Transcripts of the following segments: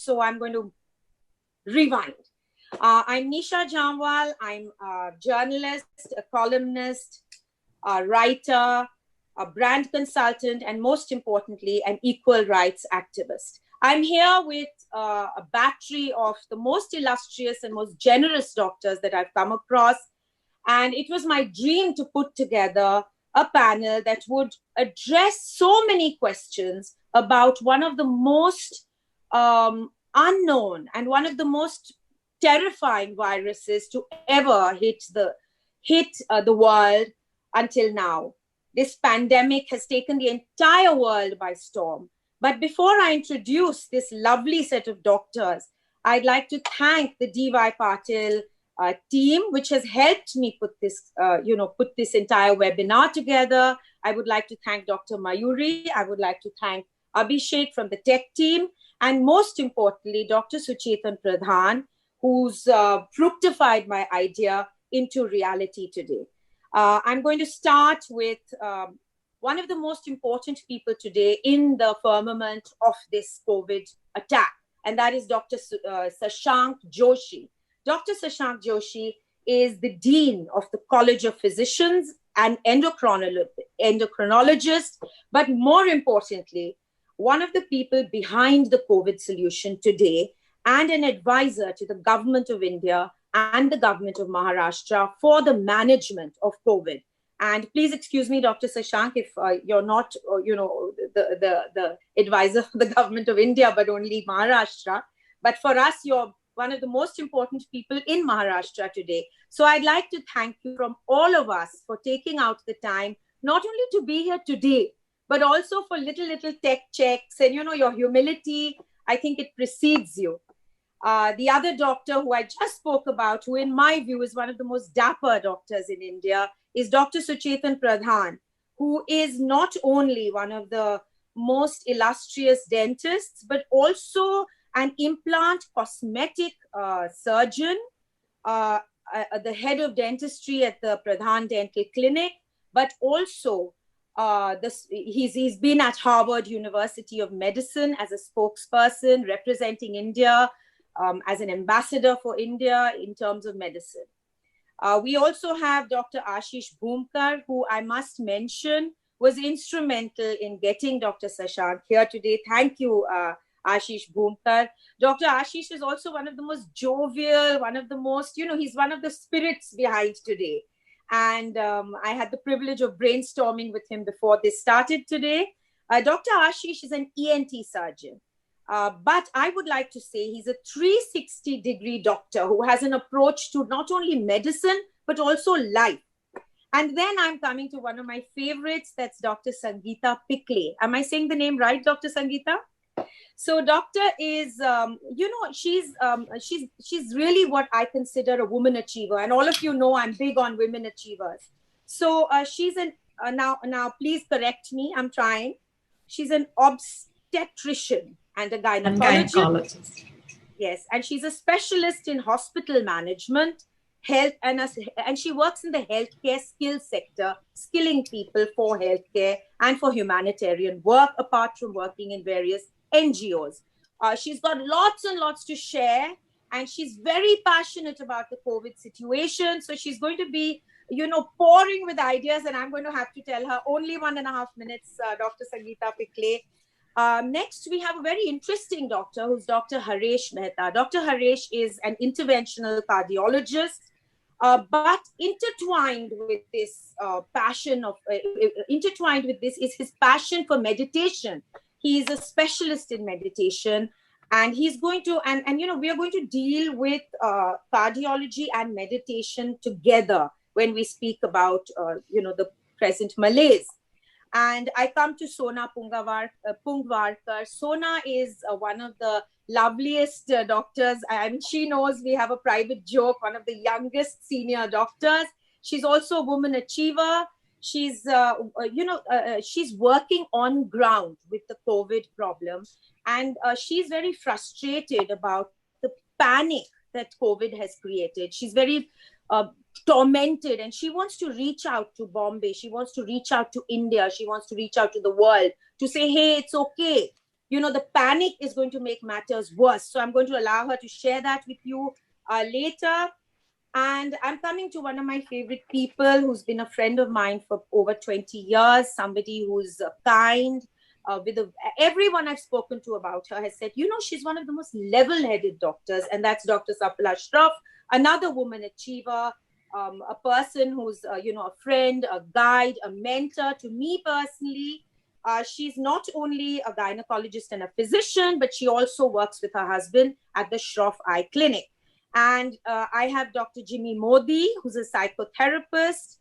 So I'm going to rewind. I'm Nisha Jamwal. I'm a journalist, a columnist, a writer, a brand consultant, and most importantly, an equal rights activist. I'm here with a battery of the most illustrious and most generous doctors that I've come across. And it was my dream to put together a panel that would address so many questions about one of the most unknown and one of the most terrifying viruses to ever hit the world until now. This pandemic has taken the entire world by storm. But before I introduce this lovely set of doctors, I'd like to thank the DY Patil team, which has helped me put this entire webinar together. I would like to thank Dr. Mayuri. I would like to thank Abhishek from the tech team, and most importantly, Dr. Suchetan Pradhan, who's fructified my idea into reality today. I'm going to start with one of the most important people today in the firmament of this COVID attack, and that is Dr. Sashank Joshi. Dr. Sashank Joshi is the Dean of the College of Physicians and endocrinologist, but more importantly, one of the people behind the COVID solution today and an advisor to the government of India and the government of Maharashtra for the management of COVID. And please excuse me, Dr. Sashank, if you're not, the advisor for the government of India, but only Maharashtra. But for us, you're one of the most important people in Maharashtra today. So I'd like to thank you from all of us for taking out the time, not only to be here today, but also for little tech checks and, your humility. I think it precedes you. The other doctor who I just spoke about, who in my view is one of the most dapper doctors in India, is Dr. Suchetan Pradhan, who is not only one of the most illustrious dentists, but also an implant cosmetic surgeon, the head of dentistry at the Pradhan Dental Clinic, but also he's been at Harvard University of Medicine as a spokesperson representing India, as an ambassador for India in terms of medicine. We also have Dr. Ashish Bhumkar, who I must mention was instrumental in getting Dr. Sashank here today. Thank you, Ashish Bhumkar. Dr. Ashish is also one of the most jovial, one of the most, he's one of the spirits behind today. And I had the privilege of brainstorming with him before this started today. Dr. Ashish is an ENT surgeon. But I would like to say he's a 360-degree doctor who has an approach to not only medicine, but also life. And then I'm coming to one of my favorites, that's Dr. Sangeeta Pikle. Am I saying the name right, Dr. Sangeeta? So doctor is, she's really what I consider a woman achiever. And all of you know I'm big on women achievers. So she's now please correct me, I'm trying. She's an obstetrician and a gynecologist. Yes, and she's a specialist in hospital management, health, and she works in the healthcare skills sector, skilling people for healthcare and for humanitarian work, apart from working in various NGOs. She's got lots and lots to share, and she's very passionate about the COVID situation. So she's going to be, pouring with ideas, and I'm going to have to tell her only 1.5 minutes, Dr. Sangeeta Pikle. Next, we have a very interesting doctor who's Dr. Haresh Mehta. Dr. Haresh is an interventional cardiologist, but intertwined with this is his passion for meditation. He is a specialist in meditation, and he's going to, we are going to deal with cardiology and meditation together when we speak about, the present malaise. And I come to Sona Pungwarkar. Sona is one of the loveliest doctors. And she knows we have a private joke, one of the youngest senior doctors. She's also a woman achiever. She's, she's working on ground with the COVID problem. And she's very frustrated about the panic that COVID has created. She's very tormented, and she wants to reach out to Bombay. She wants to reach out to India. She wants to reach out to the world to say, hey, it's okay. the panic is going to make matters worse. So I'm going to allow her to share that with you later. And I'm coming to one of my favorite people who's been a friend of mine for over 20 years, somebody who's kind. Everyone I've spoken to about her has said, she's one of the most level-headed doctors, and that's Dr. Safal Ashraf, another woman achiever, a person who's, a friend, a guide, a mentor to me personally. She's not only a gynecologist and a physician, but she also works with her husband at the Shroff Eye Clinic. And I have Dr. Jimmy Modi, who's a psychotherapist.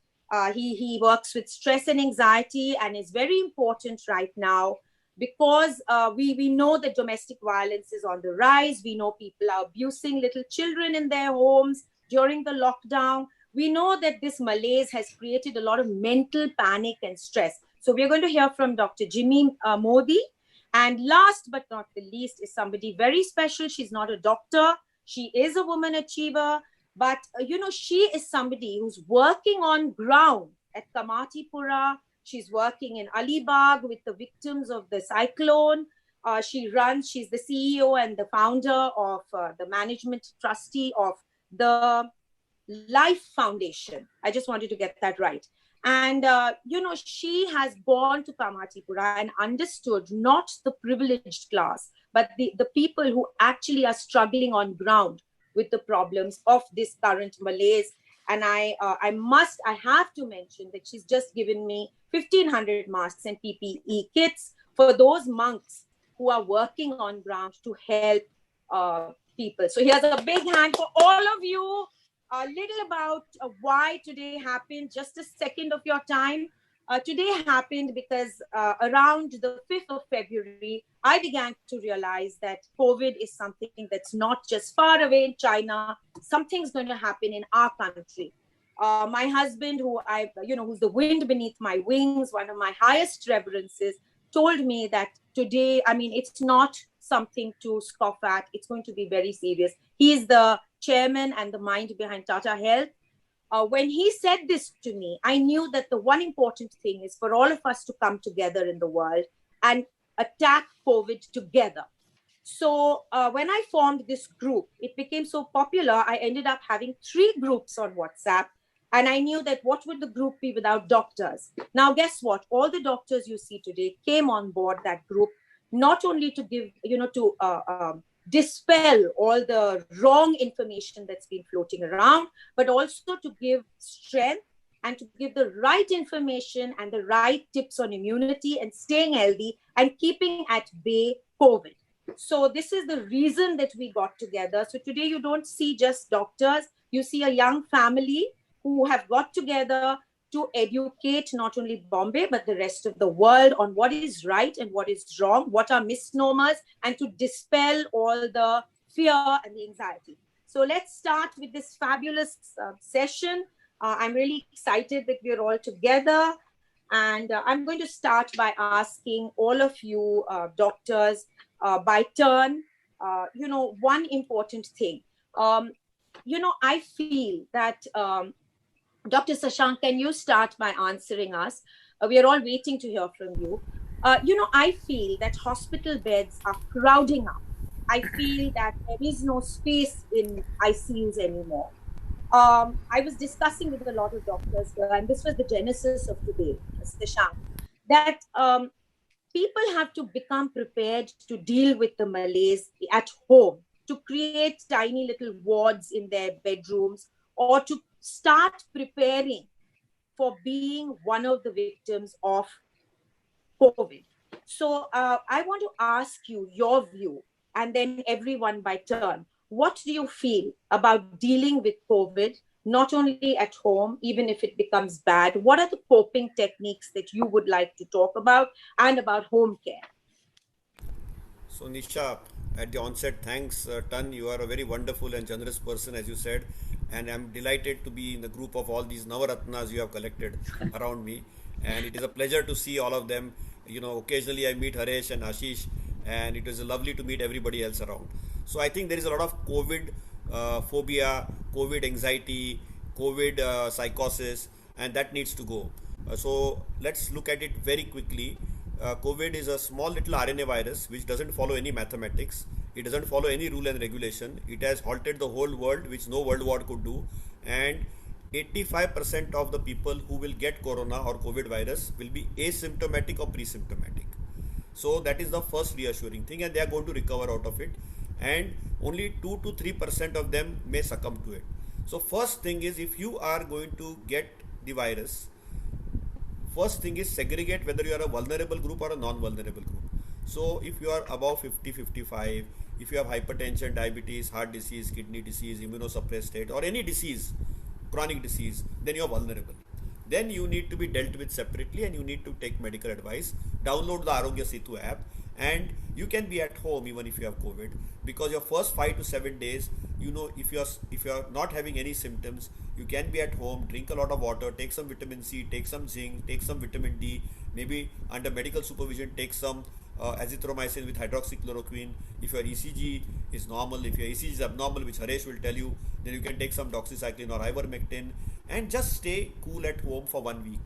He works with stress and anxiety and is very important right now because we know that domestic violence is on the rise. We know people are abusing little children in their homes during the lockdown. We know that this malaise has created a lot of mental panic and stress. So we're going to hear from Dr. Jimmy Modi. And last but not the least is somebody very special. She's not a doctor. She is a woman achiever. But, she is somebody who's working on ground at Kamatipura. She's working in Alibag with the victims of the cyclone. She's the CEO and the founder of the management trustee of the Life Foundation. I just wanted to get that right. And, she has gone to Kamatipura and understood not the privileged class, but the people who actually are struggling on ground with the problems of this current malaise. And I have to mention that she's just given me 1,500 masks and PPE kits for those monks who are working on ground to help people. So here's a big hand for all of you. A little about why today happened, just a second of your time. Today happened because around the 5th of February, I began to realize that COVID is something that's not just far away in China. Something's going to happen in our country. My husband, who's the wind beneath my wings, one of my highest reverences, told me that today, it's not something to scoff at. It's going to be very serious. He is the chairman and the mind behind Tata Health. When he said this to me, I knew that the one important thing is for all of us to come together in the world and attack COVID together. So when I formed this group, it became so popular, I ended up having 3 groups on WhatsApp. And I knew that what would the group be without doctors? Now, guess what? All the doctors you see today came on board that group, not only to give, dispel all the wrong information that's been floating around, but also to give strength and to give the right information and the right tips on immunity and staying healthy and keeping at bay COVID. So this is the reason that we got together. So today you don't see just doctors, you see a young family who have got together to educate not only Bombay, but the rest of the world on what is right and what is wrong, what are misnomers, and to dispel all the fear and the anxiety. So let's start with this fabulous session. I'm really excited that we're all together. And I'm going to start by asking all of you doctors by turn, one important thing. I feel that Dr. Shashank, can you start by answering us? We are all waiting to hear from you. I feel that hospital beds are crowding up. I feel that there is no space in ICUs anymore. I was discussing with a lot of doctors here, and this was the genesis of today, Shashank, that people have to become prepared to deal with the malaise at home, to create tiny little wards in their bedrooms, or to start preparing for being one of the victims of COVID. So I want to ask you your view, and then everyone by turn. What do you feel about dealing with COVID, not only at home, even if it becomes bad? What are the coping techniques that you would like to talk about, and about home care? So Nisha, at the onset, thanks Tan. You are a very wonderful and generous person, as you said, and I'm delighted to be in the group of all these Navaratnas you have collected around me, and it is a pleasure to see all of them. Occasionally I meet Haresh and Ashish, and it is lovely to meet everybody else around. So I think there is a lot of COVID phobia, COVID anxiety, COVID psychosis, and that needs to go. So let's look at it very quickly. COVID is a small little RNA virus which doesn't follow any mathematics. It doesn't follow any rule and regulation. It has halted the whole world, which no world war could do. And 85% of the people who will get corona or COVID virus will be asymptomatic or pre-symptomatic. So that is the first reassuring thing, and they are going to recover out of it. And only 2 to 3% of them may succumb to it. So first thing is, if you are going to get the virus, first thing is segregate whether you are a vulnerable group or a non-vulnerable group. So if you are above 50, 55, if you have hypertension, diabetes, heart disease, kidney disease, immunosuppressed state, or any disease, chronic disease, then you are vulnerable. Then you need to be dealt with separately, and you need to take medical advice. Download the Arogya Setu app, and you can be at home even if you have COVID, because your first 5 to 7 days, if you are not having any symptoms, you can be at home, drink a lot of water, take some vitamin C, take some zinc, take some vitamin D, maybe under medical supervision take some azithromycin with hydroxychloroquine. If your ECG is normal, if your ECG is abnormal, which Haresh will tell you, then you can take some doxycycline or ivermectin, and just stay cool at home for 1 week.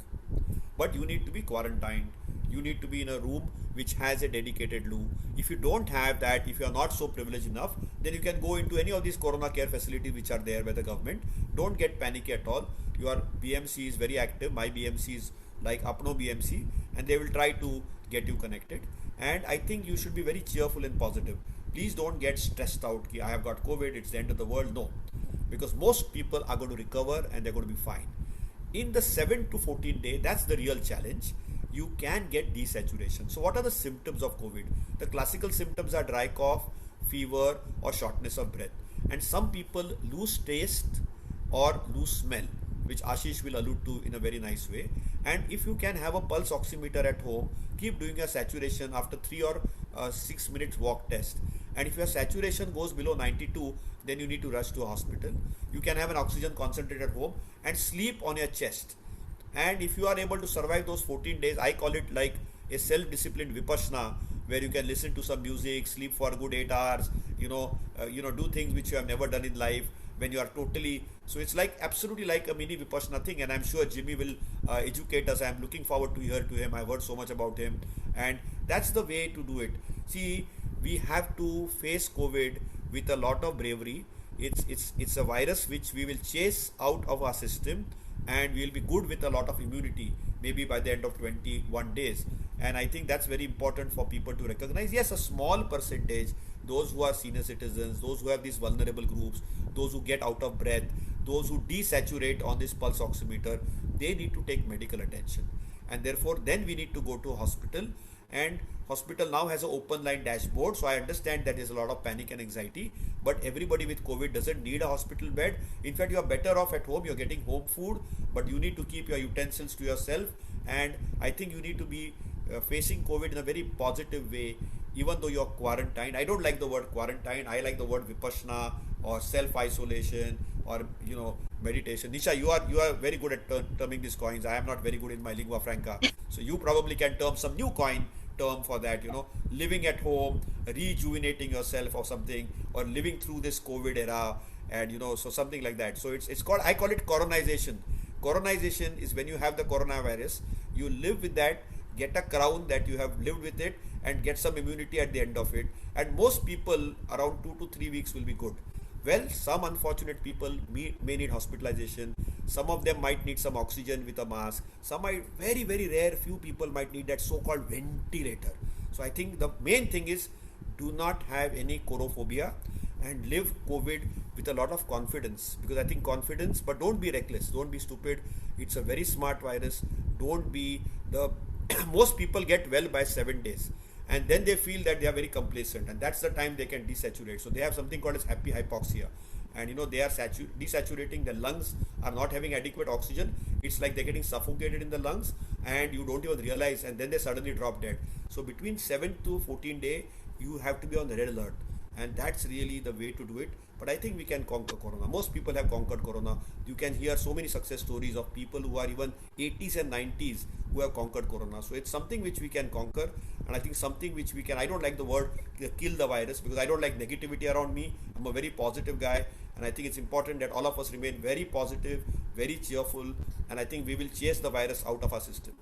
But you need to be quarantined. You need to be in a room which has a dedicated loo. If you don't have that, if you are not so privileged enough, then you can go into any of these corona care facilities which are there by the government. Don't get panicky at all. Your BMC is very active. My BMC is like Apno BMC, and they will try to get you connected. And I think you should be very cheerful and positive. Please don't get stressed out. I have got COVID, it's the end of the world. No, because most people are going to recover and they're going to be fine. In the 7 to 14 day, that's the real challenge. You can get desaturation. So what are the symptoms of COVID? The classical symptoms are dry cough, fever, or shortness of breath. And some people lose taste or lose smell, which Ashish will allude to in a very nice way. And if you can have a pulse oximeter at home, keep doing a saturation after 3 or 6 minutes walk test. And if your saturation goes below 92, then you need to rush to a hospital. You can have an oxygen concentrator at home and sleep on your chest. And if you are able to survive those 14 days, I call it like a self-disciplined vipassana, where you can listen to some music, sleep for a good 8 hours, do things which you have never done in life when you are totally. So it's like absolutely like a mini vipassana thing, and I'm sure Jimmy will educate us. I'm looking forward to hear to him. I've heard so much about him, and that's the way to do it. See, we have to face COVID with a lot of bravery. It's a virus which we will chase out of our system, and we'll be good with a lot of immunity maybe by the end of 21 days. And I think that's very important for people to recognize. Yes, a small percentage, those who are senior citizens, those who have these vulnerable groups, those who get out of breath, those who desaturate on this pulse oximeter, they need to take medical attention. And therefore then we need to go to a hospital, and hospital now has an open line dashboard. So I understand that there's a lot of panic and anxiety, but everybody with COVID doesn't need a hospital bed. In fact, you're better off at home. You're getting home food, but you need to keep your utensils to yourself. And I think you need to be facing COVID in a very positive way, even though you're quarantined. I don't like the word quarantine. I like the word vipassana or self-isolation or meditation. Nisha, you are very good at terming these coins. I am not very good in my lingua franca. So you probably can term some new coin term for that, living at home, rejuvenating yourself or something, or living through this COVID era, and so something like that. So it's called, I call it coronization. Coronization is when you have the coronavirus, you live with that, get a crown that you have lived with it, and get some immunity at the end of it. And most people around 2 to 3 weeks will be good. Well, some unfortunate people may need hospitalization. Some of them might need some oxygen with a mask. Some might, very, very rare, few people might need that so-called ventilator. So I think the main thing is, do not have any chorophobia and live COVID with a lot of confidence. Because I think confidence, but don't be reckless, don't be stupid. It's a very smart virus. Don't be most people get well by 7 days. And then they feel that they are very complacent, and that's the time they can desaturate. So they have something called as happy hypoxia, and they are desaturating. The lungs are not having adequate oxygen. It's like they're getting suffocated in the lungs, and you don't even realize, and then they suddenly drop dead. So between 7 to 14 day, you have to be on the red alert, and that's really the way to do it. But I think we can conquer corona. Most people have conquered corona. You can hear so many success stories of people who are even 80s and 90s who have conquered corona. So it's something which we can conquer, and I think something which we can. I don't like the word kill the virus, because I don't like negativity around me. I'm a very positive guy, and I think it's important that all of us remain very positive, very cheerful, and I think we will chase the virus out of our system.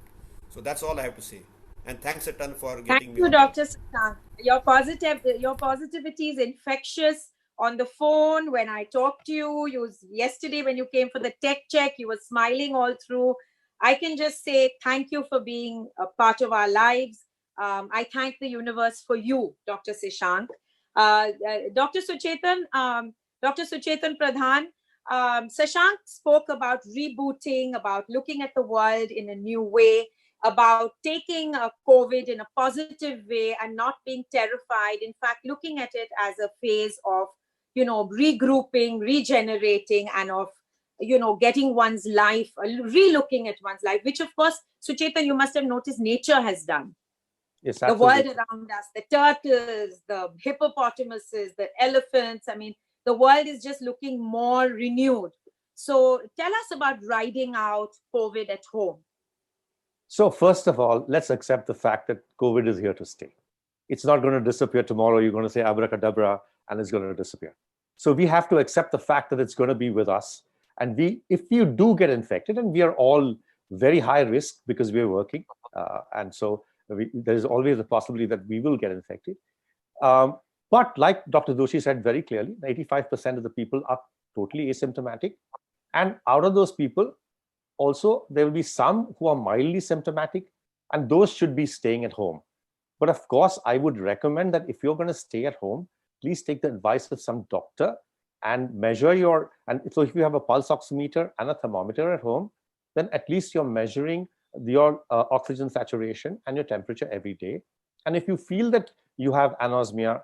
So that's all I have to say. And thanks a ton for Thank getting me you, on here. Dr. Sasank. Your positivity is infectious. On the phone, when I talked to you, yesterday when you came for the tech check, you were smiling all through. I can just say thank you for being a part of our lives. I thank the universe for you, Dr. Sishank. Dr. Suchetan, Dr. Suchetan Pradhan, Sashank spoke about rebooting, about looking at the world in a new way, about taking COVID in a positive way and not being terrified. In fact, looking at it as a phase of, regrouping, regenerating, and of, getting one's life, re-looking at one's life, which of course, Suchetan, you must have noticed nature has done. Yes, the world absolutely. around us, the turtles, the hippopotamuses, the elephants. I mean, the world is just looking more renewed. So tell us about riding out COVID at home. So first of all, let's accept the fact that COVID is here to stay. It's not going to disappear tomorrow. You're going to say abracadabra and it's going to disappear. So we have to accept the fact that it's going to be with us. And if you do get infected, and we are all very high risk because we're working, and so there's always a possibility that we will get infected. But like Dr. Doshi said very clearly, 85% of the people are totally asymptomatic. And out of those people, also, there will be some who are mildly symptomatic, and those should be staying at home. But of course, I would recommend that if you're going to stay at home, please take the advice of some doctor and measure and so if you have a pulse oximeter and a thermometer at home, then at least you're measuring your oxygen saturation and your temperature every day. And if you feel that you have anosmia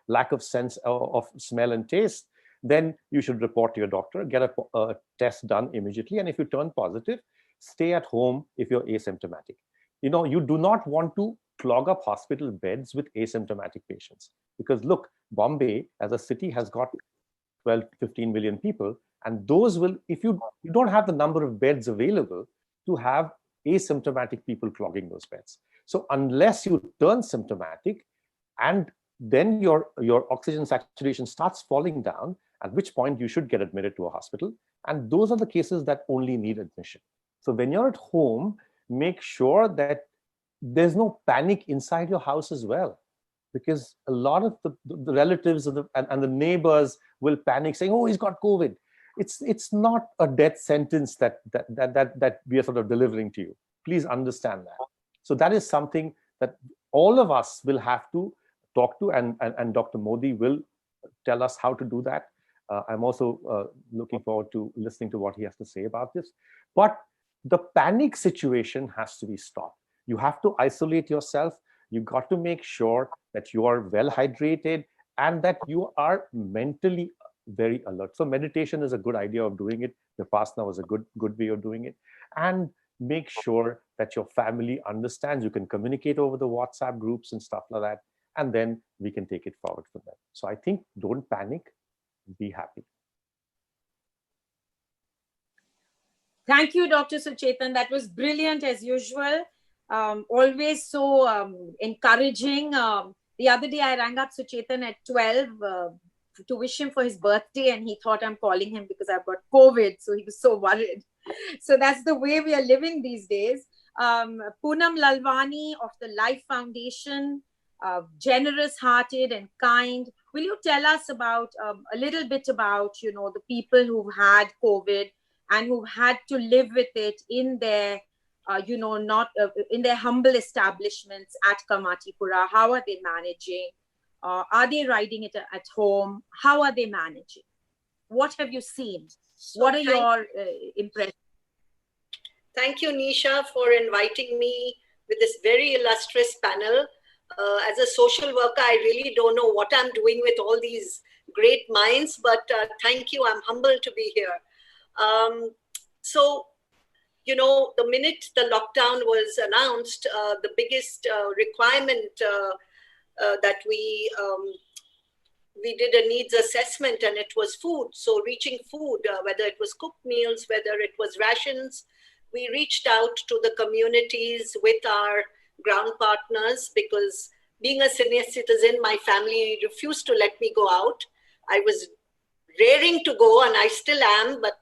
lack of sense of smell and taste, then you should report to your doctor, get a test done immediately. And if you turn positive, stay at home if you're asymptomatic. You do not want to clog up hospital beds with asymptomatic patients. Because look, Bombay as a city has got 12, 15 million people. And those will, if you don't have the number of beds available to have asymptomatic people clogging those beds. So unless you turn symptomatic and then your oxygen saturation starts falling down, at which point you should get admitted to a hospital. And those are the cases that only need admission. So when you're at home, make sure that there's no panic inside your house as well, because a lot of the relatives and the neighbors will panic saying, oh, he's got COVID. It's not a death sentence that we are sort of delivering to you. Please understand that. So that is something that all of us will have to talk to, and Dr. Modi will tell us how to do that. I'm also looking forward to listening to what he has to say about this. But the panic situation has to be stopped. You have to isolate yourself. You got to make sure that you are well hydrated and that you are mentally very alert. So meditation is a good idea of doing it. Vipassana was a good way of doing it. And make sure that your family understands. You can communicate over the WhatsApp groups and stuff like that. And then we can take it forward from there. So I think don't panic. Be happy. Thank you, Dr. Suchetan. That was brilliant as usual. Always so encouraging. The other day I rang up Suchetan at 12 to wish him for his birthday, and he thought I'm calling him because I've got COVID. So he was so worried. So that's the way we are living these days. Poonam Lalwani of the Life Foundation, generous-hearted and kind. Will you tell us about a little bit about, the people who've had COVID and who've had to live with it in their, in their humble establishments at Kamatipura? How are they managing? Are they riding it at home? How are they managing? What have you seen? What are your impressions? Thank you, Nisha, for inviting me with this very illustrious panel. As a social worker, I really don't know what I'm doing with all these great minds, but thank you. I'm humbled to be here. So, the minute the lockdown was announced, the biggest requirement that we did a needs assessment, and it was food. So reaching food, whether it was cooked meals, whether it was rations, we reached out to the communities with our ground partners, because being a senior citizen, my family refused to let me go out. I was raring to go, and I still am, but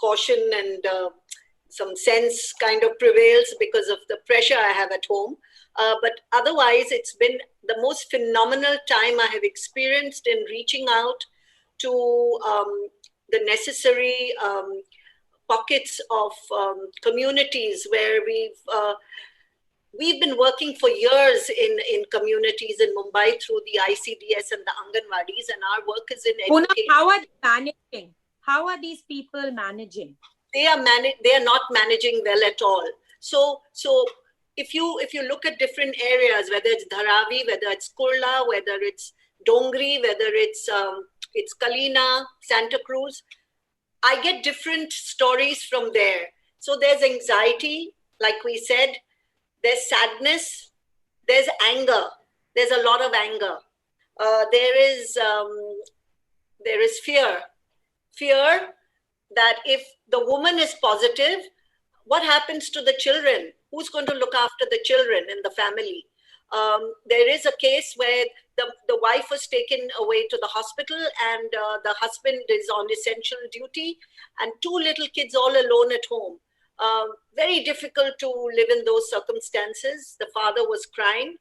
caution and some sense kind of prevails because of the pressure I have at home. But otherwise, it's been the most phenomenal time I have experienced in reaching out to the necessary pockets of communities where we've been working for years in communities in Mumbai through the ICDS and the Anganwadis, and our work is in Poonam, education. how are they managing? How are these people managing? They are not managing well at all. So if you look at different areas, whether it's Dharavi, whether it's Kurla, whether it's Dongri, whether it's Kalina, Santa Cruz, I get different stories from there. So there's anxiety, like we said, there's sadness, there's anger, there's a lot of anger. There is fear that if the woman is positive, what happens to the children? Who's going to look after the children in the family? There is a case where the wife was taken away to the hospital and the husband is on essential duty and 2 little kids all alone at home. Very difficult to live in those circumstances. The father was crying.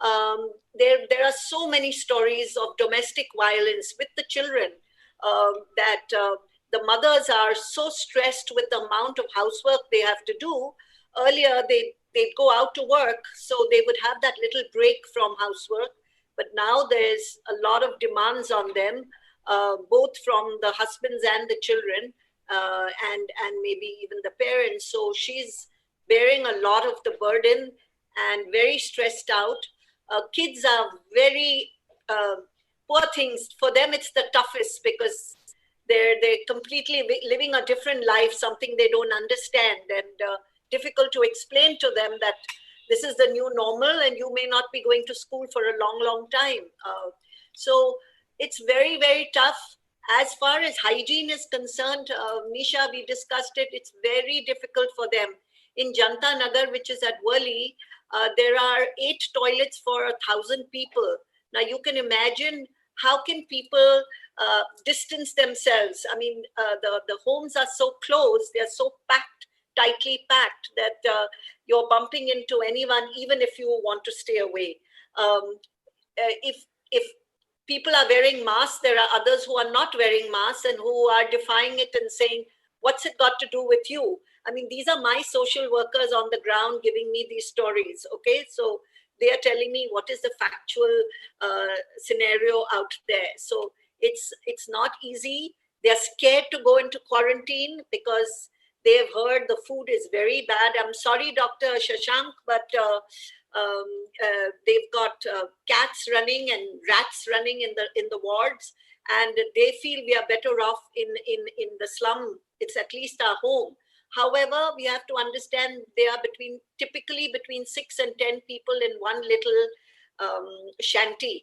There are so many stories of domestic violence with the children that the mothers are so stressed with the amount of housework they have to do. Earlier, they'd go out to work, so they would have that little break from housework. But now there's a lot of demands on them, both from the husbands and the children, and maybe even the parents. So she's bearing a lot of the burden and very stressed out. Kids are very poor things. For them, it's the toughest because they're completely living a different life, something they don't understand, and difficult to explain to them that this is the new normal and you may not be going to school for a long, long time. So it's very, very tough. As far as hygiene is concerned, Nisha, we discussed it. It's very difficult for them. In Janta Nagar, which is at Worli, there are 8 toilets for 1,000 people. Now you can imagine how can people distance themselves. I mean, the homes are so close, they're so packed, tightly packed that you're bumping into anyone, even if you want to stay away. If people are wearing masks, there are others who are not wearing masks and who are defying it and saying, what's it got to do with you? I mean, these are my social workers on the ground giving me these stories, okay? So they are telling me what is the factual scenario out there. So it's not easy. They're scared to go into quarantine because they've heard the food is very bad. I'm sorry, Dr. Shashank, but they've got cats running and rats running in the wards, and they feel we are better off in the slum. It's at least our home. However, we have to understand they are typically between 6 and 10 people in one little shanty.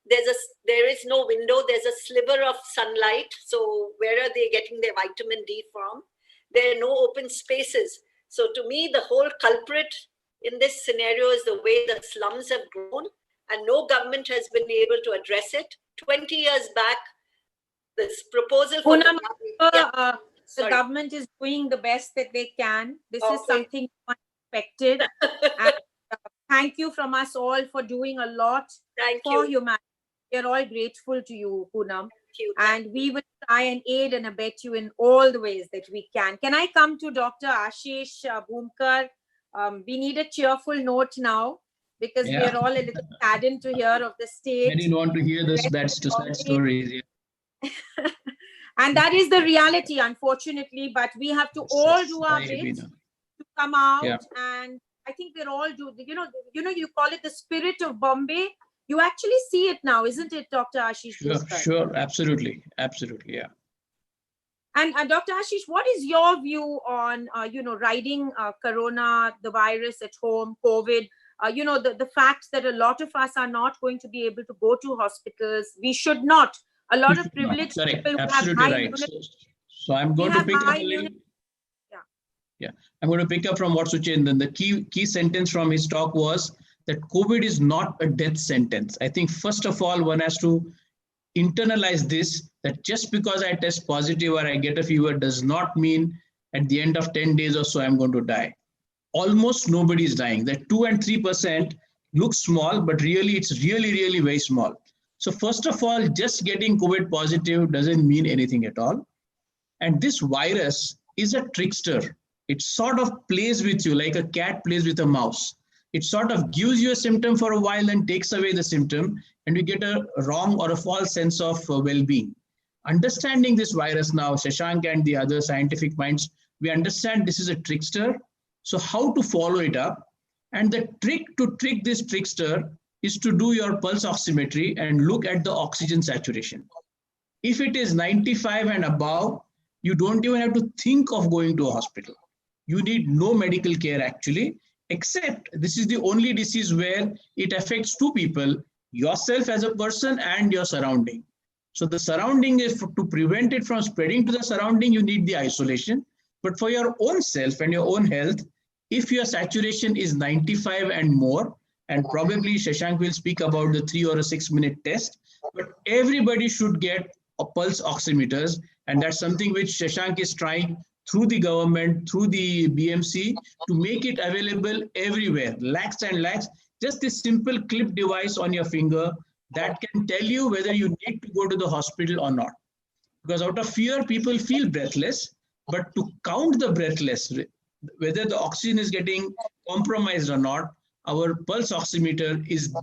There is no window. There's a sliver of sunlight. So where are they getting their vitamin D from? There are no open spaces. So to me, the whole culprit in this scenario is the way the slums have grown, and no government has been able to address it. 20 years back, this proposal for the government is doing the best that they can. This is something unexpected. And thank you from us all for doing a lot for humanity. We're all grateful to you, Poonam. And we will try and aid and abet you in all the ways that we can. Can I come to Dr. Ashish Bhumkar? We need a cheerful note now because we are all a little saddened to hear of the state. I didn't want to hear that sad stories. Yeah. And that is the reality, unfortunately. But we have to all do our bit to come out. Yeah. And I think we're all do. You know, you call it the spirit of Bombay. You actually see it now, isn't it, Dr. Ashish? Sure, absolutely, yeah. And Dr. Ashish, what is your view on, riding Corona, the virus at home, COVID? The fact that a lot of us are not going to be able to go to hospitals. We should not. A lot of privileged people who have high immunity. So I'm going to pick up. I'm going to pick up from what Suchendan. The key sentence from his talk was that COVID is not a death sentence. I think first of all, one has to internalize this, that just because I test positive or I get a fever does not mean at the end of 10 days or so, I'm going to die. Almost nobody is dying. That 2 and 3% looks small, but really it's really very small. So first of all, just getting COVID positive doesn't mean anything at all. And this virus is a trickster. It sort of plays with you like a cat plays with a mouse. It sort of gives you a symptom for a while and takes away the symptom, and you get a wrong or a false sense of well-being. Understanding this virus now, Shashank and the other scientific minds, we understand this is a trickster. So how to follow it up? And the trick to trick this trickster is to do your pulse oximetry and look at the oxygen saturation. If it is 95 and above, you don't even have to think of going to a hospital. You need no medical care actually, except this is the only disease where it affects two people, yourself as a person and your surrounding. So the surrounding is to prevent it from spreading to the surrounding, you need the isolation. But for your own self and your own health, if your saturation is 95 and more, and probably Shashank will speak about the 3 or a 6 minute test, but everybody should get a pulse oximeters. And that's something which Shashank is trying through the government, through the BMC, to make it available everywhere, lakhs and lakhs, just this simple clip device on your finger that can tell you whether you need to go to the hospital or not. Because out of fear, people feel breathless, but to count the breathless, whether the oxygen is getting compromised or not, our pulse oximeter is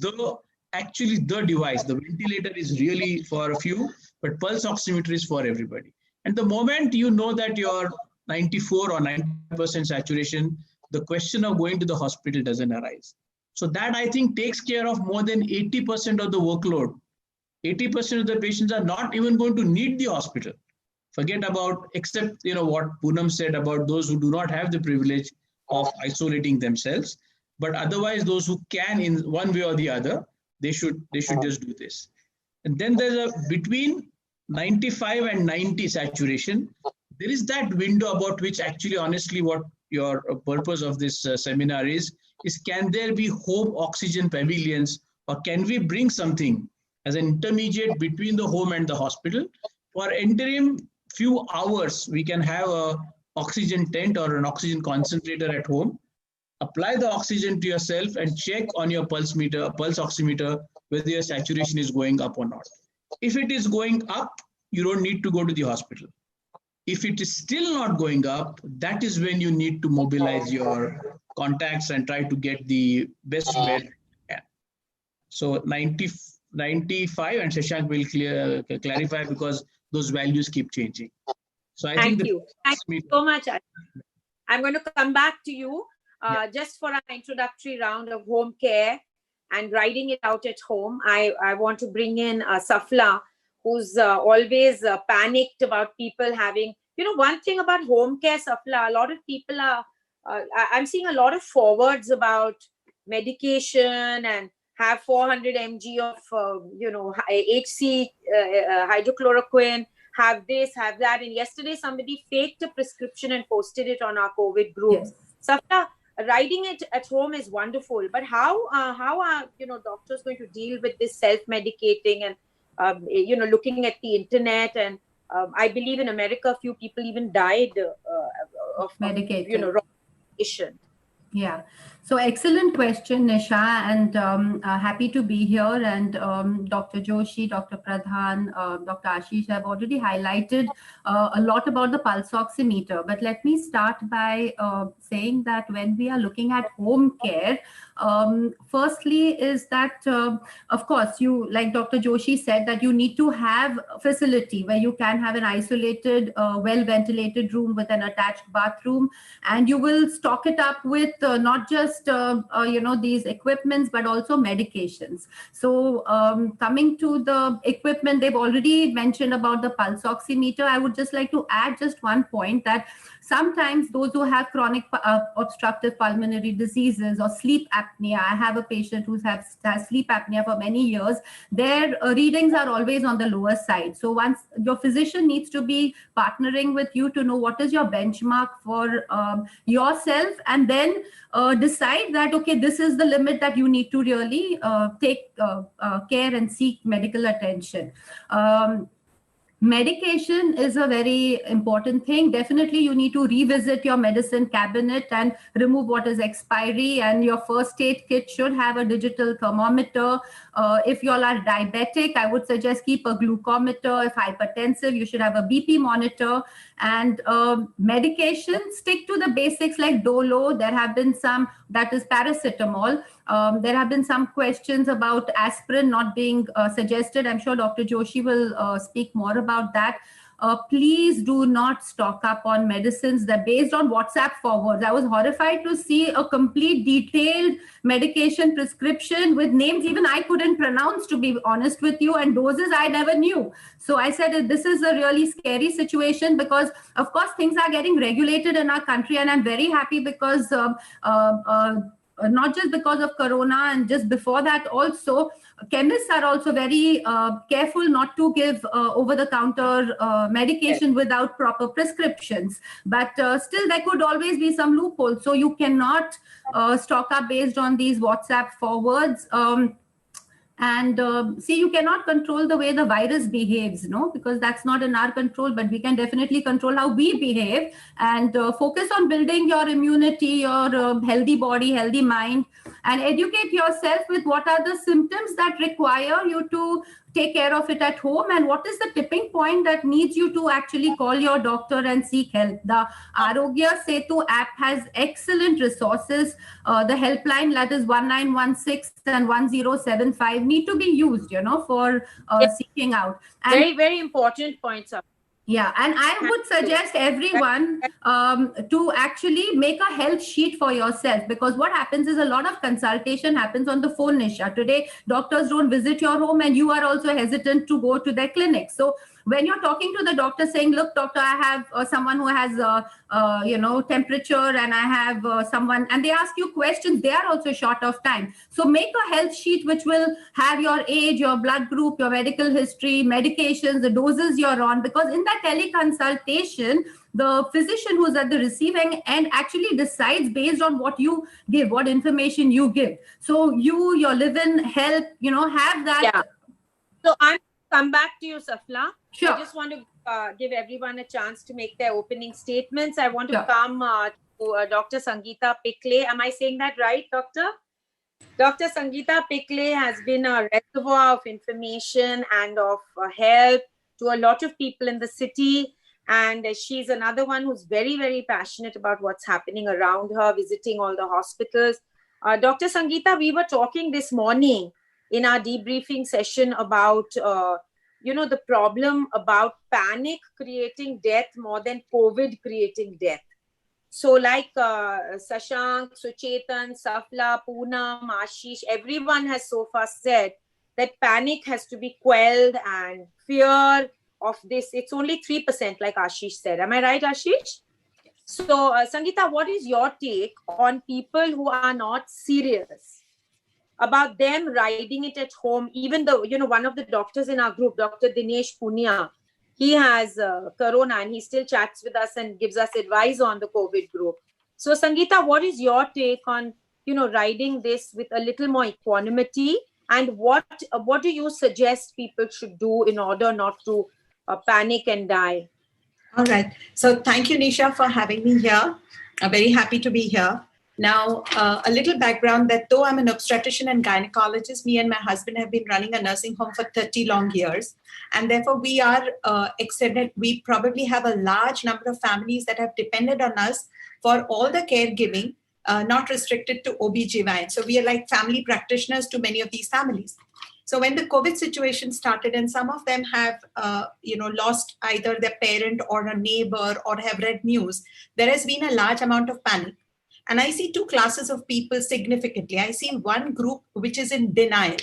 actually the device. The ventilator is really for a few, but pulse oximeter is for everybody. And the moment you know that you're 94 or 90% saturation, the question of going to the hospital doesn't arise. So that, I think, takes care of more than 80% of the workload. 80% of the patients are not even going to need the hospital. Forget about, except what Poonam said about those who do not have the privilege of isolating themselves. But otherwise, those who can in one way or the other, they should just do this. And then there's between 95 and 90 saturation, there is that window about which actually, honestly, what your purpose of this seminar is can there be home oxygen pavilions, or can we bring something as an intermediate between the home and the hospital? For interim few hours, we can have a oxygen tent or an oxygen concentrator at home. Apply the oxygen to yourself and check on your pulse oximeter, whether your saturation is going up or not. If it is going up, you don't need to go to the hospital. If it is still not going up, that is when you need to mobilize your contacts and try to get the best bed. So 95, and Shashank will clarify because those values keep changing. So I think Thank you so much. I'm going to come back to you just for our introductory round of home care and riding it out at home. I want to bring in Safla, who's always panicked about people having, one thing about home care, Safla, a lot of people are, I'm seeing a lot of forwards about medication and have 400 mg of, HC, hydrochloroquine, have this, have that. And yesterday somebody faked a prescription and posted it on our COVID groups. Yes. Safla, riding it at home is wonderful, but how are doctors going to deal with this self-medicating and looking at the internet? And I believe in America a few people even died of medication. Wrong medication. Yeah. So excellent question, Nisha, and happy to be here. And Dr. Joshi, Dr. Pradhan, Dr. Ashish have already highlighted a lot about the pulse oximeter. But let me start by saying that when we are looking at home care, firstly is that, of course, you, like Dr. Joshi said, that you need to have a facility where you can have an isolated, well-ventilated room with an attached bathroom, and you will stock it up with not just these equipments, but also medications. So coming to the equipment, they've already mentioned about the pulse oximeter. I would just like to add just one point, that sometimes those who have chronic obstructive pulmonary diseases or sleep apnea, I have a patient who has sleep apnea for many years, their readings are always on the lower side. So once your physician needs to be partnering with you to know what is your benchmark for yourself, and then decide that, okay, this is the limit that you need to really take care and seek medical attention. medication is a very important thing. Definitely, you need to revisit your medicine cabinet and remove what is expiry. And your first aid kit should have a digital thermometer. If you all are diabetic, I would suggest keep a glucometer. If hypertensive, you should have a BP monitor. And medication, stick to the basics like Dolo. There have been some, that is paracetamol. There have been some questions about aspirin not being suggested. I'm sure Dr. Joshi will speak more about that. Please do not stock up on medicines that based on WhatsApp forwards. I was horrified to see a complete detailed medication prescription with names even I couldn't pronounce, to be honest with you, and doses I never knew. So I said this is a really scary situation because, of course, things are getting regulated in our country, and I'm very happy because not just because of Corona, and just before that also, chemists are also very careful not to give over-the-counter medication without proper prescriptions. But still, there could always be some loopholes. So you cannot stock up based on these WhatsApp forwards. See, you cannot control the way the virus behaves, no, because that's not in our control, but we can definitely control how we behave and focus on building your immunity, your healthy body, healthy mind, and educate yourself with what are the symptoms that require you to take care of it at home, and what is the tipping point that needs you to actually call your doctor and seek help. The Arogya Setu app has excellent resources. The helpline, that is 1916 and 1075, need to be used, for seeking out. And very, very important points up. Yeah, and I would suggest everyone to actually make a health sheet for yourself, because what happens is a lot of consultation happens on the phone, Nisha. Today, doctors don't visit your home, and you are also hesitant to go to their clinic. So when you're talking to the doctor saying, look, doctor, I have someone who has, temperature, and I have someone, and they ask you questions, they are also short of time. So make a health sheet which will have your age, your blood group, your medical history, medications, the doses you're on, because in that teleconsultation, the physician who's at the receiving end actually decides based on what you give, what information you give. So your live-in health, have that. Yeah. So I'm come back to you, Safla. Sure. I just want to give everyone a chance to make their opening statements. I want to come to Dr. Sangeeta Pikle. Am I saying that right, Doctor? Dr. Sangeeta Pikle has been a reservoir of information and of help to a lot of people in the city. And she's another one who's very, very passionate about what's happening around her, visiting all the hospitals. Dr. Sangeeta, we were talking this morning in our debriefing session about, the problem about panic creating death more than COVID creating death. So like Sashank, Suchetan, Safla, Poonam, Ashish, everyone has so far said that panic has to be quelled and fear of this. It's only 3%, like Ashish said. Am I right, Ashish? So Sangeeta, what is your take on people who are not serious about them riding it at home? Even though, one of the doctors in our group, Dr. Dinesh Punia, he has Corona and he still chats with us and gives us advice on the COVID group. So Sangeeta, what is your take on, riding this with a little more equanimity? And what do you suggest people should do in order not to panic and die? All right. So thank you, Nisha, for having me here. I'm very happy to be here. Now, a little background that though I'm an obstetrician and gynecologist, me and my husband have been running a nursing home for 30 long years. And therefore, we are extended. We probably have a large number of families that have depended on us for all the caregiving, not restricted to OB/GYN. So we are like family practitioners to many of these families. So when the COVID situation started, and some of them have, lost either their parent or a neighbor or have read news, there has been a large amount of panic. And I see two classes of people significantly. I see one group which is in denial,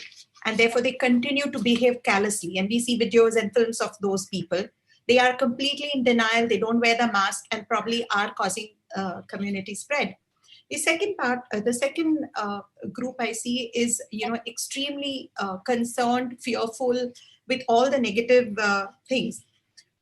and therefore they continue to behave callously. And we see videos and films of those people. They are completely in denial. They don't wear the mask and probably are causing community spread. The second group I see is, extremely concerned, fearful with all the negative things.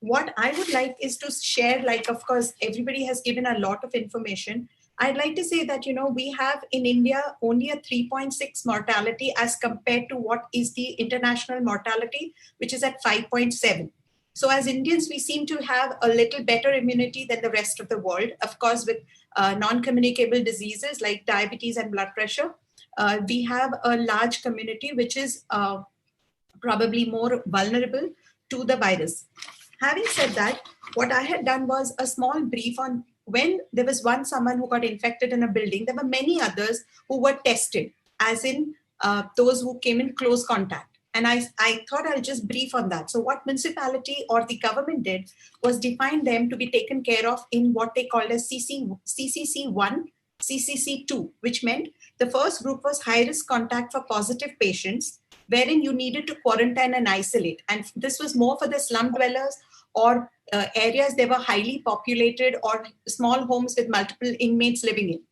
What I would like is to share, of course, everybody has given a lot of information. I'd like to say that, we have in India only a 3.6 mortality as compared to what is the international mortality, which is at 5.7. So as Indians, we seem to have a little better immunity than the rest of the world. Of course, with non-communicable diseases like diabetes and blood pressure, we have a large community which is probably more vulnerable to the virus. Having said that, what I had done was a small brief on when there was someone who got infected in a building, there were many others who were tested, as in those who came in close contact. And I thought I'll just brief on that. So what municipality or the government did was define them to be taken care of in what they called as CCC1, CCC2, which meant the first group was high-risk contact for positive patients, wherein you needed to quarantine and isolate. And this was more for the slum dwellers or areas that were highly populated or small homes with multiple inmates living in.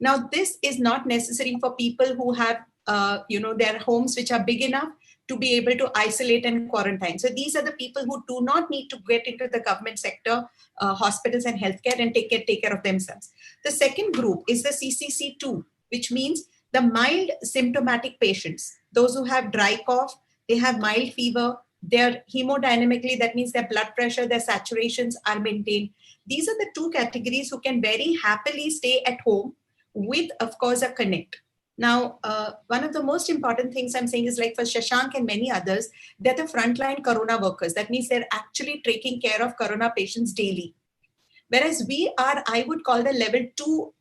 Now, this is not necessary for people who have, their homes which are big enough to be able to isolate and quarantine. So these are the people who do not need to get into the government sector, hospitals and healthcare and take care of themselves. The second group is the CCC2, which means the mild symptomatic patients, those who have dry cough, they have mild fever, they're hemodynamically, that means their blood pressure, their saturations are maintained. These are the two categories who can very happily stay at home with, of course, a connect. Now, one of the most important things I'm saying is like for Shashank and many others, they're the frontline corona workers. That means they're actually taking care of corona patients daily. Whereas we are, I would call the level 2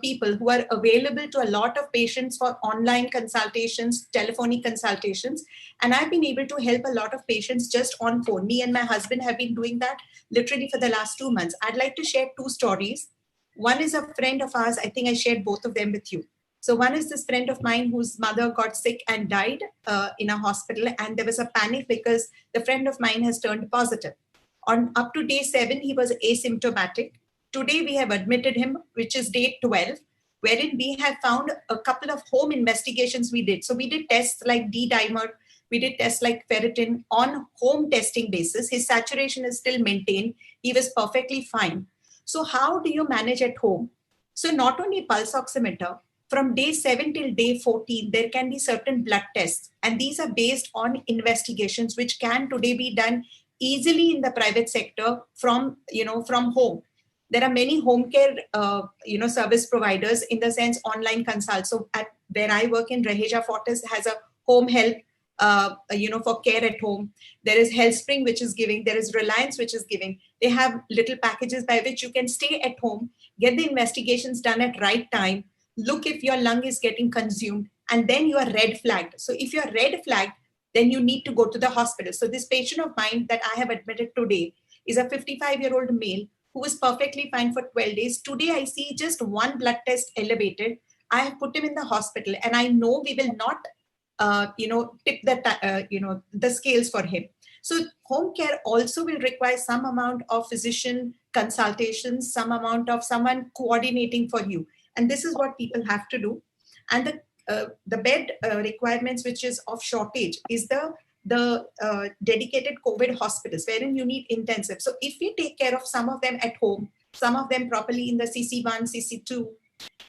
people who are available to a lot of patients for online consultations, telephonic consultations. And I've been able to help a lot of patients just on phone. Me and my husband have been doing that literally for the last 2 months. I'd like to share 2 stories. One is a friend of ours. I think I shared both of them with you. So one is this friend of mine whose mother got sick and died in a hospital. And there was a panic because the friend of mine has turned positive. On up to day 7, he was asymptomatic. Today, we have admitted him, which is day 12, wherein we have found a couple of home investigations we did. So we did tests like D-dimer, we did tests like ferritin on home testing basis. His saturation is still maintained. He was perfectly fine. So how do you manage at home? So not only pulse oximeter, from day 7 till day 14, there can be certain blood tests. And these are based on investigations, which can today be done easily in the private sector from home. There are many home care, service providers in the sense online consult. So at where I work in, Raheja Fortis has a home help, for care at home. There is HealthSpring, which is giving. There is Reliance, which is giving. They have little packages by which you can stay at home, get the investigations done at right time, look if your lung is getting consumed, and then you are red flagged. So if you're red flagged, then you need to go to the hospital. So this patient of mine that I have admitted today is a 55-year-old male who was perfectly fine for 12 days. Today, I see just one blood test elevated. I have put him in the hospital, and I know we will not, tip the scales for him. So home care also will require some amount of physician consultations, some amount of someone coordinating for you. And this is what people have to do. And the bed requirements, which is of shortage, is the dedicated COVID hospitals, wherein you need intensive. So if we take care of some of them at home, some of them properly in the CC1, CC2,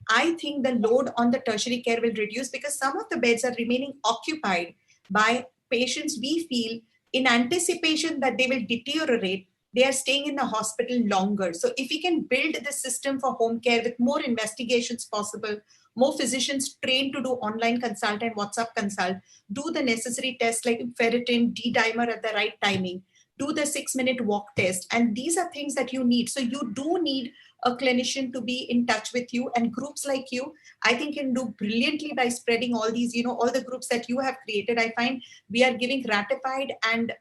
I think the load on the tertiary care will reduce because some of the beds are remaining occupied by patients we feel in anticipation that they will deteriorate. They are staying in the hospital longer. So if we can build the system for home care with more investigations possible, more physicians trained to do online consult and WhatsApp consult, do the necessary tests like ferritin, D-dimer at the right timing, do the 6-minute walk test. And these are things that you need. So you do need a clinician to be in touch with you, and groups like you, I think, can do brilliantly by spreading all these, all the groups that you have created. I find we are giving ratified and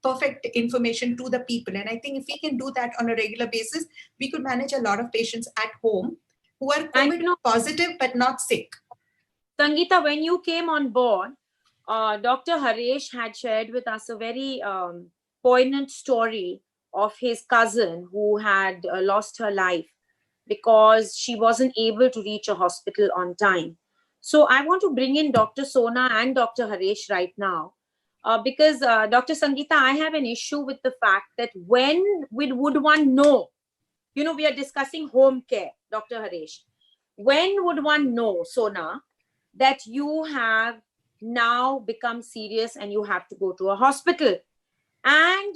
perfect information to the people. And I think if we can do that on a regular basis, we could manage a lot of patients at home who are COVID positive but not sick. Sangeeta, when you came on board, Dr. Haresh had shared with us a very poignant story of his cousin who had lost her life because she wasn't able to reach a hospital on time. So I want to bring in Dr. Sona and Dr. Haresh right now because Dr. Sangeeta, I have an issue with the fact that when would one know, we are discussing home care, Dr. Haresh. When would one know, Sona, that you have now become serious and you have to go to a hospital? And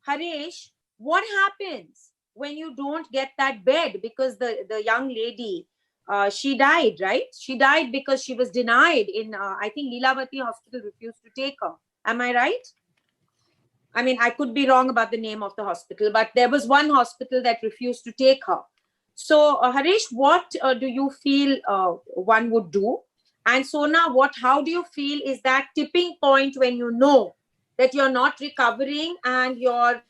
Harish, what happens when you don't get that bed? Because the young lady, she died, right? She died because she was denied in, I think Lilavati Hospital refused to take her. Am I right? I mean, I could be wrong about the name of the hospital, but there was one hospital that refused to take her. So, Harish, what do you feel one would do? And Sona, how do you feel is that tipping point when you know that you're not recovering and you're,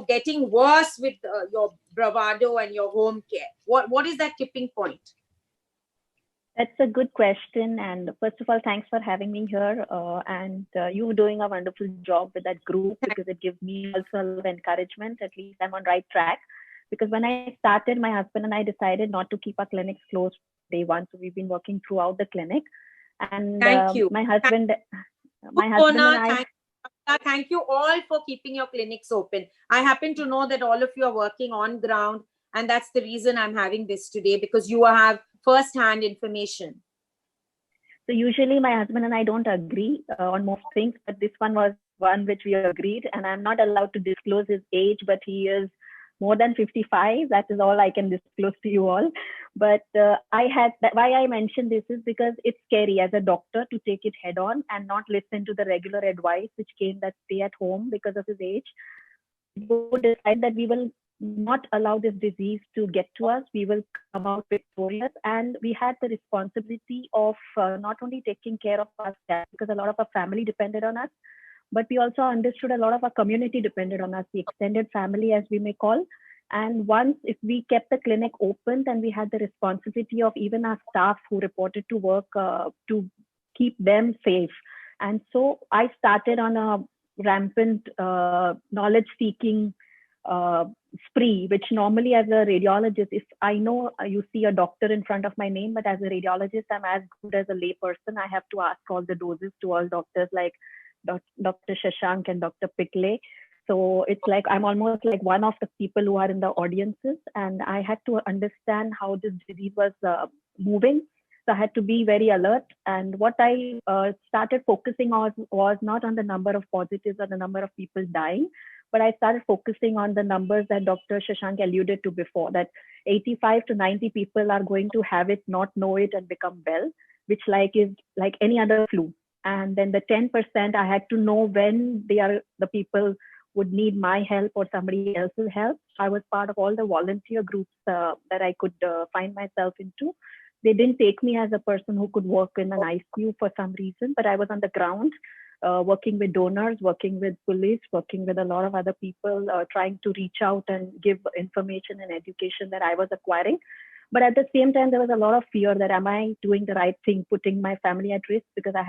getting worse with your bravado and your home care? What is that tipping point? That's a good question. And first of all, thanks for having me here. You're doing a wonderful job with that group, because it gives me also a lot of encouragement. At least I'm on right track. Because when I started, my husband and I decided not to keep our clinics closed day one. So we've been working throughout the clinic. And Thank you. My husband and I. Thank you all for keeping your clinics open. I happen to know that all of you are working on ground, and that's the reason I'm having this today, because you have first-hand information. So usually my husband and I don't agree on most things, but this one was one which we agreed, and I'm not allowed to disclose his age, but he is more than 55. That is all I can disclose to you all. But why I mentioned this is because it's scary as a doctor to take it head on and not listen to the regular advice which came that stay at home because of his age. We would decide that we will not allow this disease to get to us. We will come out victorious, and we had the responsibility of not only taking care of ourselves, because a lot of our family depended on us, but we also understood a lot of our community depended on us, the extended family, as we may call. And once, if we kept the clinic open, then we had the responsibility of even our staff who reported to work to keep them safe. And so I started on a rampant knowledge-seeking spree, which normally as a radiologist, if I know you see a doctor in front of my name, but as a radiologist, I'm as good as a layperson. I have to ask all the doses to all doctors like Dr. Shashank and Dr. Pikle. So it's like I'm almost like one of the people who are in the audiences, and I had to understand how this disease was moving. So I had to be very alert. And what I started focusing on was not on the number of positives or the number of people dying, but I started focusing on the numbers that Dr. Shashank alluded to before, that 85 to 90 people are going to have it, not know it, and become well, which is like any other flu. And then the 10%, I had to know when the people would need my help or somebody else's help. I was part of all the volunteer groups that I could find myself into. They didn't take me as a person who could work in an ICU for some reason, but I was on the ground, working with donors, working with police, working with a lot of other people, trying to reach out and give information and education that I was acquiring. But at the same time, there was a lot of fear that am I doing the right thing, putting my family at risk, because I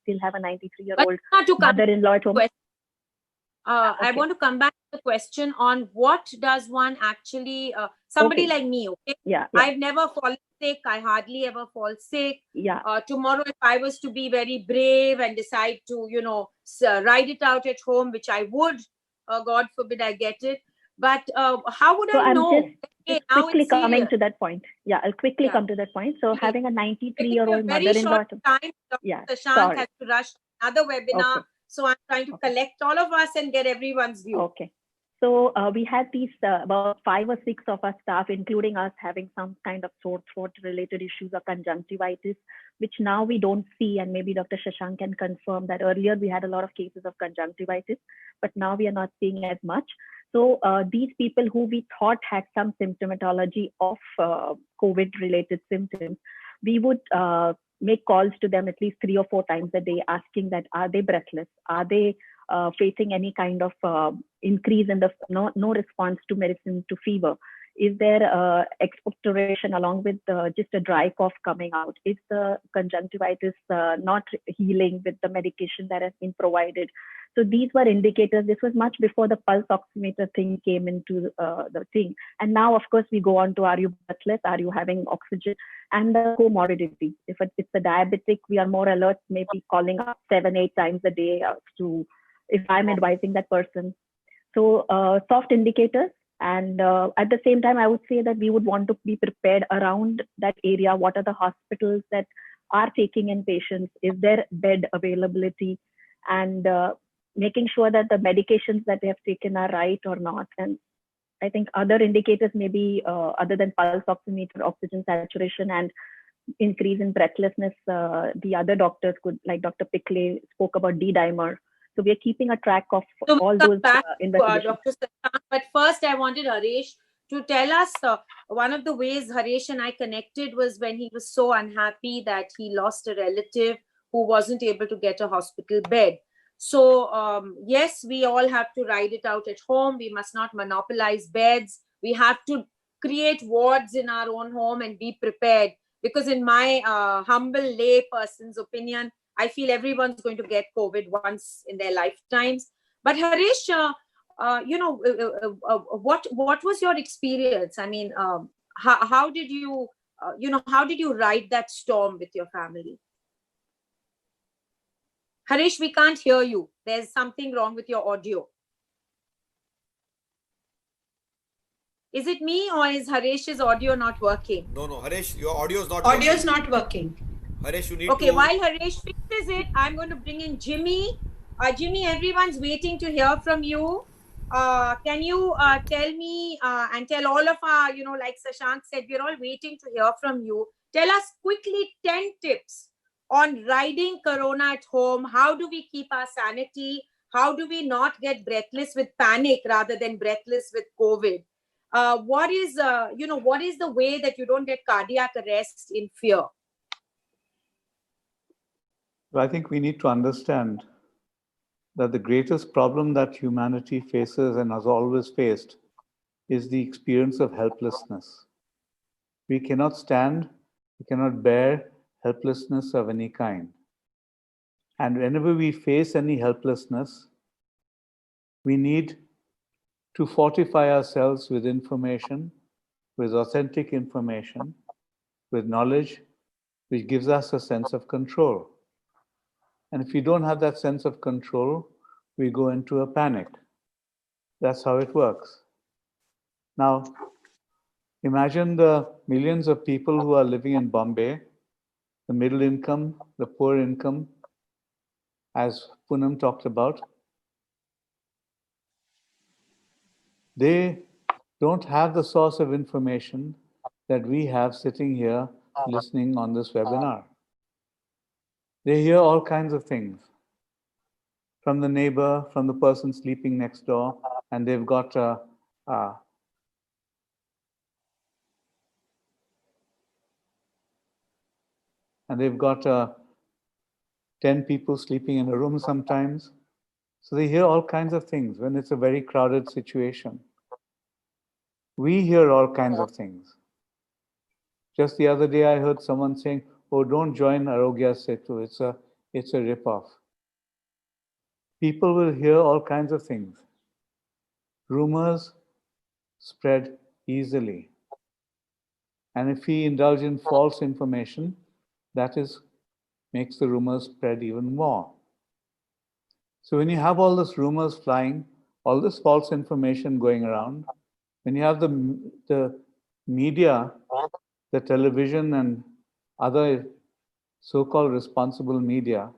still have a 93-year-old mother-in-law at home. Okay. I want to come back to the question on what does one actually, somebody like me, okay? Yeah. I've never fallen sick. I hardly ever fall sick. Yeah. Tomorrow, if I was to be very brave and decide to, ride it out at home, which I would, God forbid I get it. But how would I know? Just quickly coming to that point. Yeah, I'll quickly come to that point. So having a 93-year-old mother-in-law. Yeah, Shashank has to rush another webinar. Okay. So I'm trying to collect all of us and get everyone's view. Okay. So we had these about 5 or 6 of our staff, including us, having some kind of sore throat related issues or conjunctivitis, which now we don't see. And maybe Dr. Shashank can confirm that earlier we had a lot of cases of conjunctivitis, but now we are not seeing as much. So these people who we thought had some symptomatology of COVID-related symptoms, we would make calls to them at least 3 or 4 times a day, asking that, are they breathless? Are they facing any kind of increase in the no response to medicine, to fever? Is there expectoration along with just a dry cough coming out? Is the conjunctivitis not healing with the medication that has been provided? So these were indicators. This was much before the pulse oximeter thing came into the thing. And now, of course, we go on to, are you breathless? Are you having oxygen? And the comorbidity. If it's a diabetic, we are more alert, maybe calling up 7-8 times a day if I'm advising that person. So soft indicators. And at the same time, I would say that we would want to be prepared around that area. What are the hospitals that are taking in patients? Is there bed availability? and making sure that the medications that they have taken are right or not. And I think other indicators maybe other than pulse oximeter, oxygen saturation, and increase in breathlessness, the other doctors could, like Dr. Pikle spoke about D-dimer. So we are keeping a track of So all we'll come those back investigations. Dr. Sasank, but first I wanted Haresh to tell us one of the ways Haresh and I connected was when he was so unhappy that he lost a relative who wasn't able to get a hospital bed. So yes, we all have to ride it out at home. We must not monopolize beds. We have to create wards in our own home and be prepared. Because in my humble lay person's opinion, I feel everyone's going to get COVID once in their lifetimes. But Haresh, what was your experience? I mean, how did you, how did you ride that storm with your family? Haresh, we can't hear you. There's something wrong with your audio. Is it me or is Haresh's audio not working? No, Haresh, your audio is not Audio working. is not working. Haresh, you need Okay, to... while Haresh fixes it, I'm going to bring in Jimmy. Jimmy, everyone's waiting to hear from you. Can you tell me and tell all of our, like Sasank said, we're all waiting to hear from you. Tell us quickly 10 tips on riding Corona at home. How do we keep our sanity? How do we not get breathless with panic rather than breathless with COVID? What is the way that you don't get cardiac arrest in fear? I think we need to understand that the greatest problem that humanity faces and has always faced is the experience of helplessness. We cannot stand, we cannot bear helplessness of any kind. And whenever we face any helplessness, we need to fortify ourselves with information, with authentic information, with knowledge, which gives us a sense of control. And if we don't have that sense of control, we go into a panic. That's how it works. Now, imagine the millions of people who are living in Bombay, the middle income, the poor income, as Poonam talked about. They don't have the source of information that we have sitting here listening on this webinar. They hear all kinds of things from the neighbor, from the person sleeping next door, and they've got and they've got 10 people sleeping in a room sometimes. So they hear all kinds of things when it's a very crowded situation. We hear all kinds of things. Just the other day, I heard someone saying, "Oh, don't join Arogya Setu. It's a ripoff." People will hear all kinds of things. Rumors spread easily. And if we indulge in false information, that makes the rumors spread even more. So when you have all these rumors flying, all this false information going around, when you have the media, the television and other so-called responsible media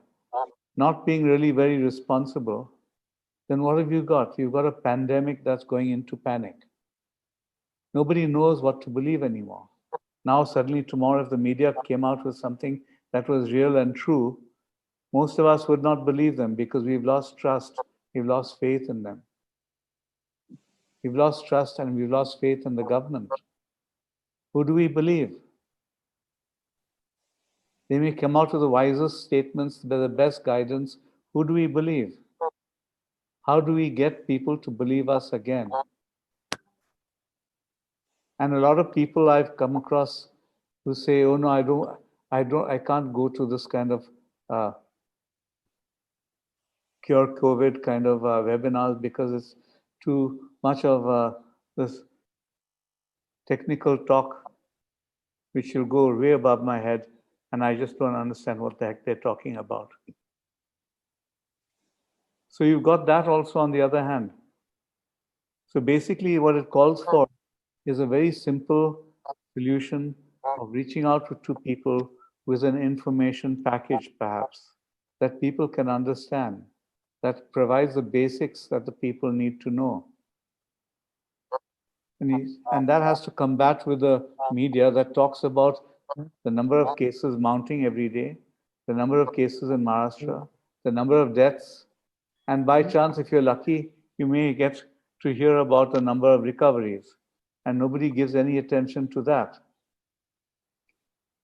not being really very responsible, then what have you got? You've got a pandemic that's going into panic. Nobody knows what to believe anymore. Now suddenly tomorrow, if the media came out with something that was real and true, most of us would not believe them because we've lost trust, we've lost faith in them. We've lost trust and we've lost faith in the government. Who do we believe? They may come out with the wisest statements, the best guidance. Who do we believe? How do we get people to believe us again? And a lot of people I've come across who say, "Oh no, I can't go to this kind of cure COVID kind of webinars because it's too much of this technical talk, which will go way above my head, and I just don't understand what the heck they're talking about." So you've got that also on the other hand. So basically what it calls for is a very simple solution of reaching out to people with an information package, perhaps, that people can understand. that provides the basics that the people need to know. And that has to combat with the media that talks about the number of cases mounting every day, the number of cases in Maharashtra, the number of deaths, and by chance, if you're lucky, you may get to hear about the number of recoveries, and nobody gives any attention to that.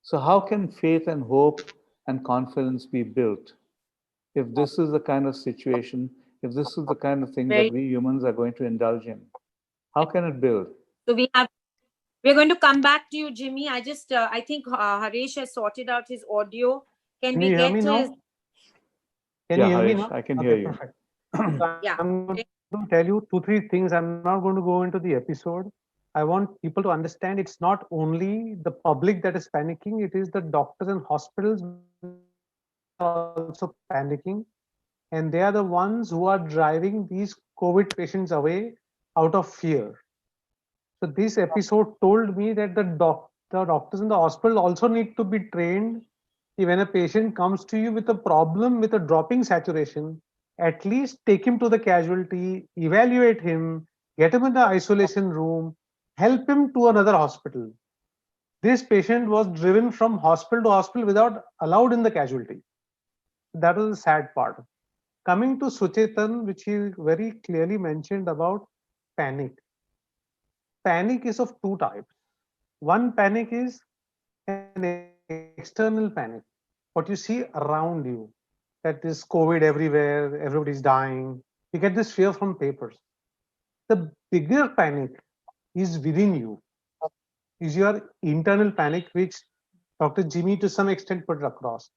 So how can faith and hope and confidence be built if this is the kind of situation, if this is the kind of thing that we humans are going to indulge in? How can it build? So we're going to come back to you, Jimmy. I think Haresh has sorted out his audio. Can we get to his... Can you hear me Harish, now? I can hear you. Perfect. So Yeah. I'm going to tell you 2-3 things. I'm not going to go into the episode. I want people to understand it's not only the public that is panicking, it is the doctors and hospitals also panicking. And they are the ones who are driving these COVID patients away out of fear. So this episode told me that the doctors in the hospital also need to be trained. When a patient comes to you with a problem with a dropping saturation, at least take him to the casualty, evaluate him, get him in the isolation room, help him to another hospital. This patient was driven from hospital to hospital without allowed in the casualty. That was the sad part. Coming to Suchetan, which he very clearly mentioned about panic. Panic is of 2 types. One panic is an external panic, what you see around you, that is COVID everywhere, everybody's dying. You get this fear from papers. The bigger panic is within you, is your internal panic, which Dr. Jimmy to some extent put across.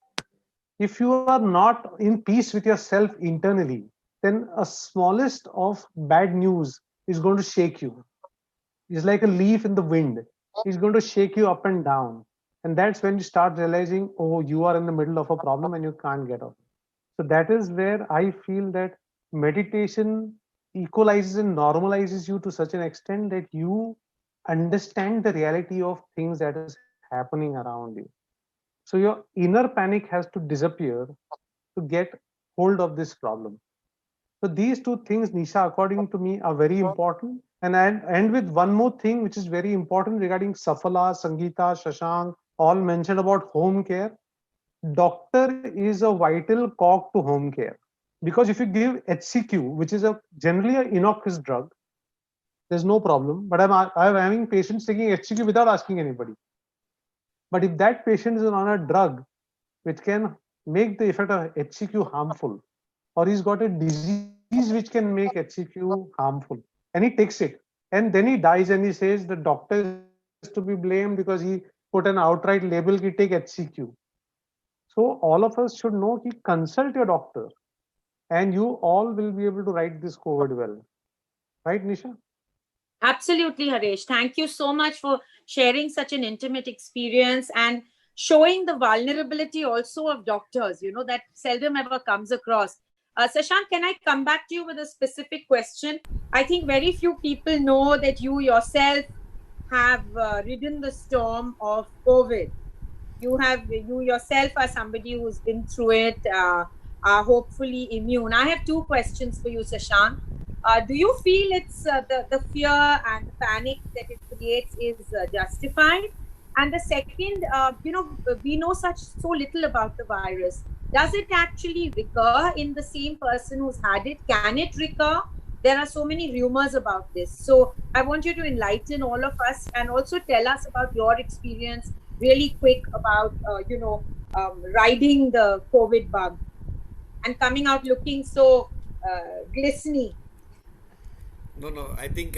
If you are not in peace with yourself internally, then a smallest of bad news is going to shake you. It's like a leaf in the wind. It's going to shake you up and down. And that's when you start realizing, oh, you are in the middle of a problem and you can't get out. So that is where I feel that meditation equalizes and normalizes you to such an extent that you understand the reality of things that is happening around you. So your inner panic has to disappear to get hold of this problem. So these 2 things, Nisha, according to me, are very important. And I end with one more thing, which is very important regarding Safala, Sangeeta, Shashank, all mentioned about home care. Doctor is a vital cog to home care. Because if you give HCQ, which is generally an innocuous drug, there's no problem. But I'm having patients taking HCQ without asking anybody. But if that patient is on a drug which can make the effect of HCQ harmful, or he's got a disease which can make HCQ harmful, and he takes it, and then he dies and he says the doctor is to be blamed because he put an outright label, he take HCQ. So all of us should know, consult your doctor, and you all will be able to write this COVID well. Right, Nisha? Absolutely, Haresh. Thank you so much for sharing such an intimate experience and showing the vulnerability also of doctors, that seldom ever comes across. Shashank, can I come back to you with a specific question? I think very few people know that you yourself have ridden the storm of COVID. You yourself are somebody who's been through it, are hopefully immune. I have 2 questions for you, Shashank. Do you feel it's the fear and panic that it creates is justified? And the second, we know so little about the virus. Does it actually recur in the same person who's had it? Can it recur? There are so many rumors about this. So I want you to enlighten all of us and also tell us about your experience really quick about, riding the COVID bug and coming out looking so glistening. No, I think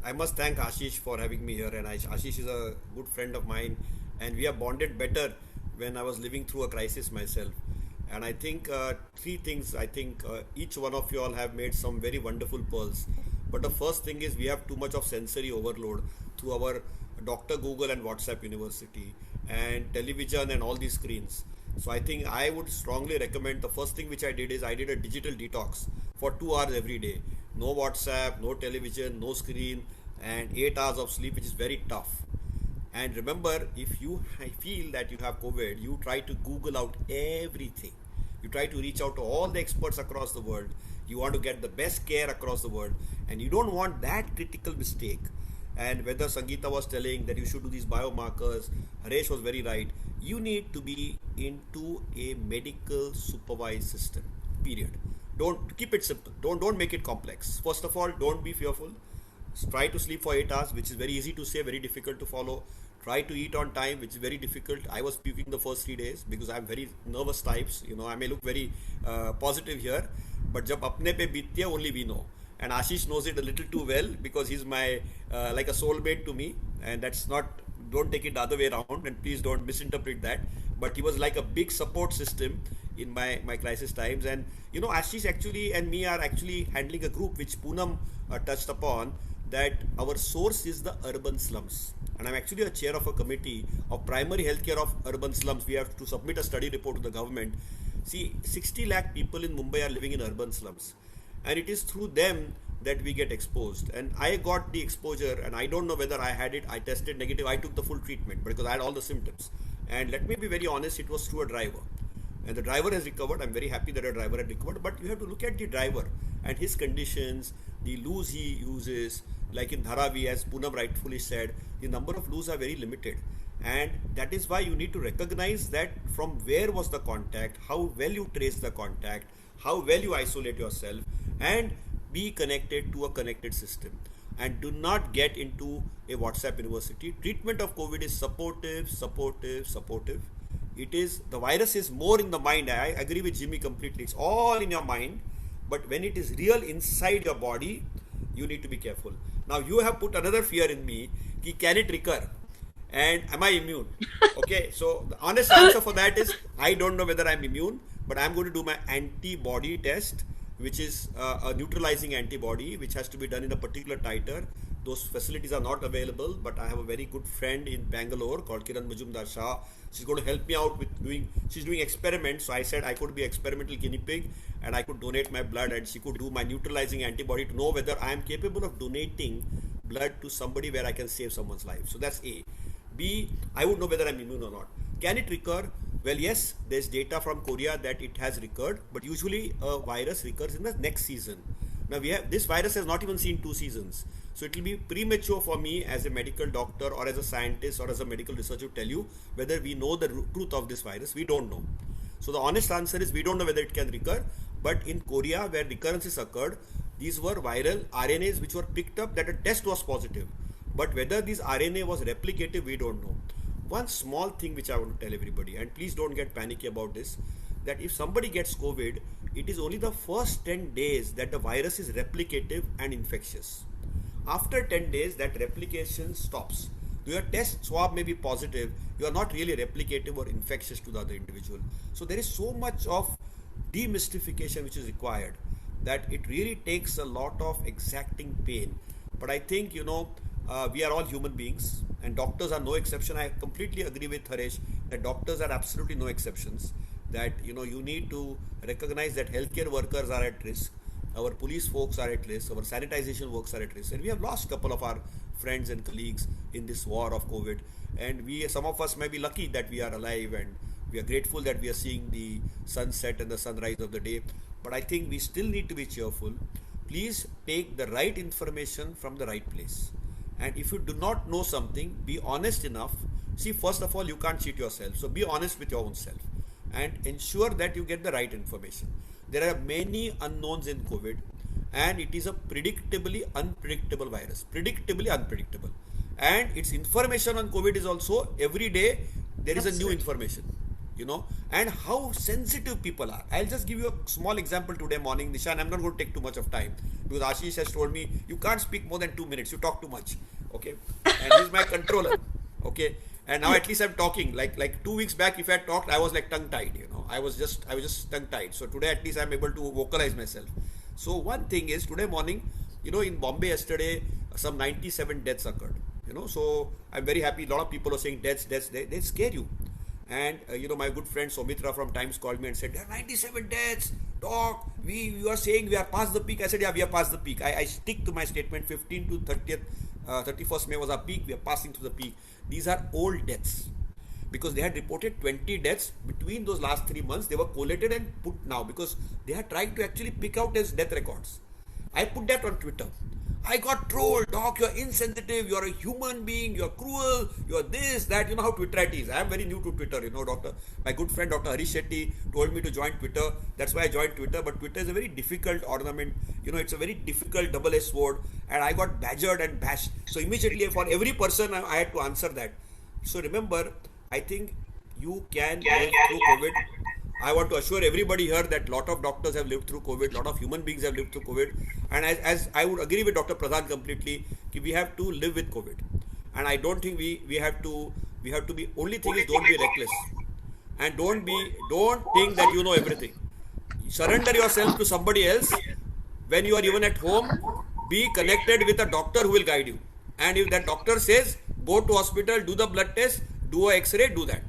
I must thank Ashish for having me here. And Ashish is a good friend of mine, and we have bonded better when I was living through a crisis myself. And I think 3 things, each one of you all have made some very wonderful pearls. But the first thing is we have too much of sensory overload through our Dr. Google and WhatsApp University and television and all these screens. So I think I would strongly recommend, the first thing which I did is I did a digital detox for 2 hours every day. No WhatsApp, no television, no screen, and 8 hours of sleep, which is very tough. And remember, if you feel that you have COVID, you try to Google out everything. You try to reach out to all the experts across the world. You want to get the best care across the world, and you don't want that critical mistake. And whether Sangeeta was telling that you should do these biomarkers, Haresh was very right. You need to be into a medical supervised system, period. Don't keep it simple. Don't make it complex. First of all, don't be fearful. Try to sleep for 8 hours, which is very easy to say, very difficult to follow. Try to eat on time, which is very difficult. I was puking the first 3 days because I'm very nervous types. I may look very positive here, but jab apne pe beetती है, only we know. And Ashish knows it a little too well because he's my like a soulmate to me, and that's not. Don't take it the other way around, and please don't misinterpret that. But he was like a big support system in my crisis times. And Ashish actually and me are actually handling a group which Poonam touched upon, that our source is the urban slums. And I'm actually a chair of a committee of primary healthcare of urban slums. We have to submit a study report to the government. See, 60 lakh people in Mumbai are living in urban slums, and it is through them that we get exposed. And I got the exposure, and I don't know whether I had it. I tested negative. I took the full treatment because I had all the symptoms. And let me be very honest, it was through a driver. And the driver has recovered. I'm very happy that a driver had recovered. But you have to look at the driver and his conditions, the loos he uses. Like in Dharavi, as Poonam rightfully said, the number of loos are very limited. And that is why you need to recognize that from where was the contact, how well you trace the contact, how well you isolate yourself, and be connected to a connected system. And do not get into a WhatsApp university. Treatment of COVID is supportive. It is, the virus is more in the mind. I agree with Jimmy completely. It's all in your mind. But when it is real inside your body, you need to be careful. Now you have put another fear in me. Can it recur? And am I immune? Okay, so the honest answer for that is I don't know whether I'm immune, but I'm going to do my antibody test, which is a neutralizing antibody, which has to be done in a particular titer. Those facilities are not available, but I have a very good friend in Bangalore called Kiran Majumdar Shah. She's going to help me out with she's doing experiments. So I said I could be experimental guinea pig and I could donate my blood, and she could do my neutralizing antibody to know whether I am capable of donating blood to somebody where I can save someone's life. So that's A. B, I would know whether I'm immune or not. Can it recur? Well, yes, there's data from Korea that it has recurred, but usually a virus recurs in the next season. Now this virus has not even seen 2 seasons. So it will be premature for me as a medical doctor or as a scientist or as a medical researcher to tell you whether we know the truth of this virus. We don't know. So the honest answer is we don't know whether it can recur. But in Korea, where recurrences occurred, these were viral RNAs which were picked up that a test was positive. But whether this RNA was replicative, we don't know. One small thing which I want to tell everybody, and please don't get panicky about this, that if somebody gets COVID, it is only the first 10 days that the virus is replicative and infectious. After 10 days, that replication stops. Your test swab may be positive, you are not really replicative or infectious to the other individual. So there is so much of demystification which is required that it really takes a lot of exacting pain. But I think, we are all human beings, and doctors are no exception. I completely agree with Haresh that doctors are absolutely no exceptions. That you need to recognize that healthcare workers are at risk, our police folks are at risk, our sanitization workers are at risk, and we have lost a couple of our friends and colleagues in this war of COVID. And some of us may be lucky that we are alive, and we are grateful that we are seeing the sunset and the sunrise of the day. But I think we still need to be cheerful. Please take the right information from the right place. And if you do not know something, be honest enough. See, first of all, you can't cheat yourself. So be honest with your own self and ensure that you get the right information. There are many unknowns in COVID, and it is a predictably unpredictable virus. Predictably unpredictable. And its information on COVID is also every day there is a new information. And how sensitive people are. I'll just give you a small example today morning, Nisha, and I'm not going to take too much of time because Ashish has told me you can't speak more than 2 minutes. You talk too much. Okay. And he's my controller. Okay. And now at least I'm talking. Like 2 weeks back, if I had talked, I was like tongue-tied. I was just tongue-tied. So today at least I'm able to vocalize myself. So one thing is today morning, in Bombay yesterday, some 97 deaths occurred. So I'm very happy. A lot of people are saying deaths. They scare you. And my good friend Somitra from Times called me and said, there are 97 deaths. Doc, you are saying we are past the peak. I said, yeah, we are past the peak. I stick to my statement. 15 to 31st May was our peak. We are passing through the peak. These are old deaths. because they had reported 20 deaths between those last 3 months. They were collated and put now because they had tried to actually pick out his death records. I put that on Twitter. I got trolled, Doc, you're insensitive, you're a human being, you're cruel, you're this, that. You know how Twitterite is. I am very new to Twitter, you know, my good friend Dr. Harish Shetty told me to join Twitter. That's why I joined Twitter. But Twitter is a very difficult ornament. You know, it's a very difficult double-edged sword. And I got badgered and bashed. So immediately for every person, I had to answer that. So remember, I think you can live through COVID. I want to assure everybody here that a lot of doctors have lived through COVID, a lot of human beings have lived through COVID. And as I would agree with Dr. Pradhan completely, we have to live with COVID. And I don't think we have to be, only thing is don't be reckless. And don't think that you know everything. Surrender yourself to somebody else. When you are even at home, be connected with a doctor who will guide you. And if that doctor says, go to hospital, do the blood test, do a X-ray, do that.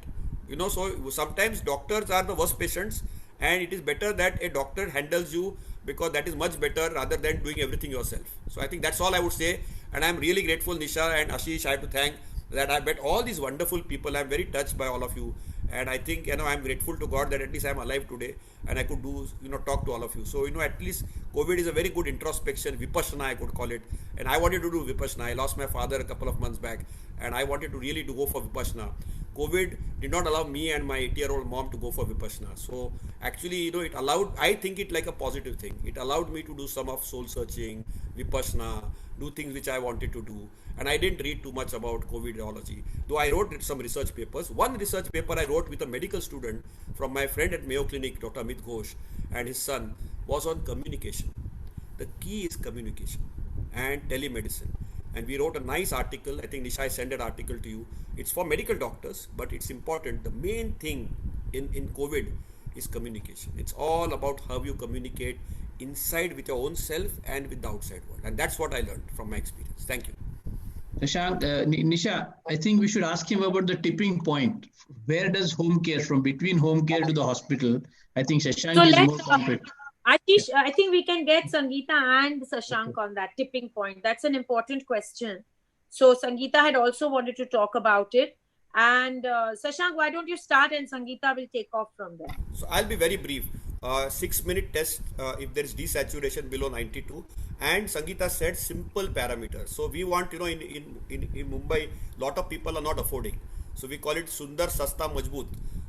You know, so sometimes doctors are the worst patients, and it is better that a doctor handles you, because that is much better rather than doing everything yourself. So I think that's all I would say. And I'm really grateful, Nisha and Ashish, I have to thank that I met all these wonderful people. I'm very touched by all of you. And I think, you know, I'm grateful to God that at least I'm alive today and I could do, you know, talk to all of you. So, you know, at least COVID is a very good introspection, Vipassana I could call it. And I wanted to do Vipassana. I lost my father a couple of months back and I wanted to really go for Vipassana. COVID did not allow me and my 80-year-old mom to go for Vipassana. So actually, you know, it allowed, I think it like a positive thing. It allowed me to do some of soul searching, Vipassana, do things which I wanted to do. And I didn't read too much about COVIDology, though I wrote some research papers. One research paper I wrote with a medical student from my friend at Mayo Clinic, Dr. Amit Ghosh, and his son, was on communication. The key is communication and telemedicine. And we wrote a nice article. I think Nisha, I sent that article to you. It's for medical doctors, but it's important. The main thing in COVID is communication. It's all about how you communicate inside with your own self and with the outside world. And that's what I learned from my experience. Thank you. Shashank, Nisha, I think we should ask him about the tipping point. Where does home care, from between home care to the hospital? I think Shashank is more competent. Ashish, I think we can get Sangeeta and Shashank on that tipping point. That's an important question. So Sangeeta had also wanted to talk about it. And Shashank, why don't you start and Sangeeta will take off from there. So I'll be very brief. 6-minute test if there is desaturation below 92. And Sangeeta said simple parameters. So we want, you know, in Mumbai, lot of people are not affording. So we call it Sundar Sasta Majboot.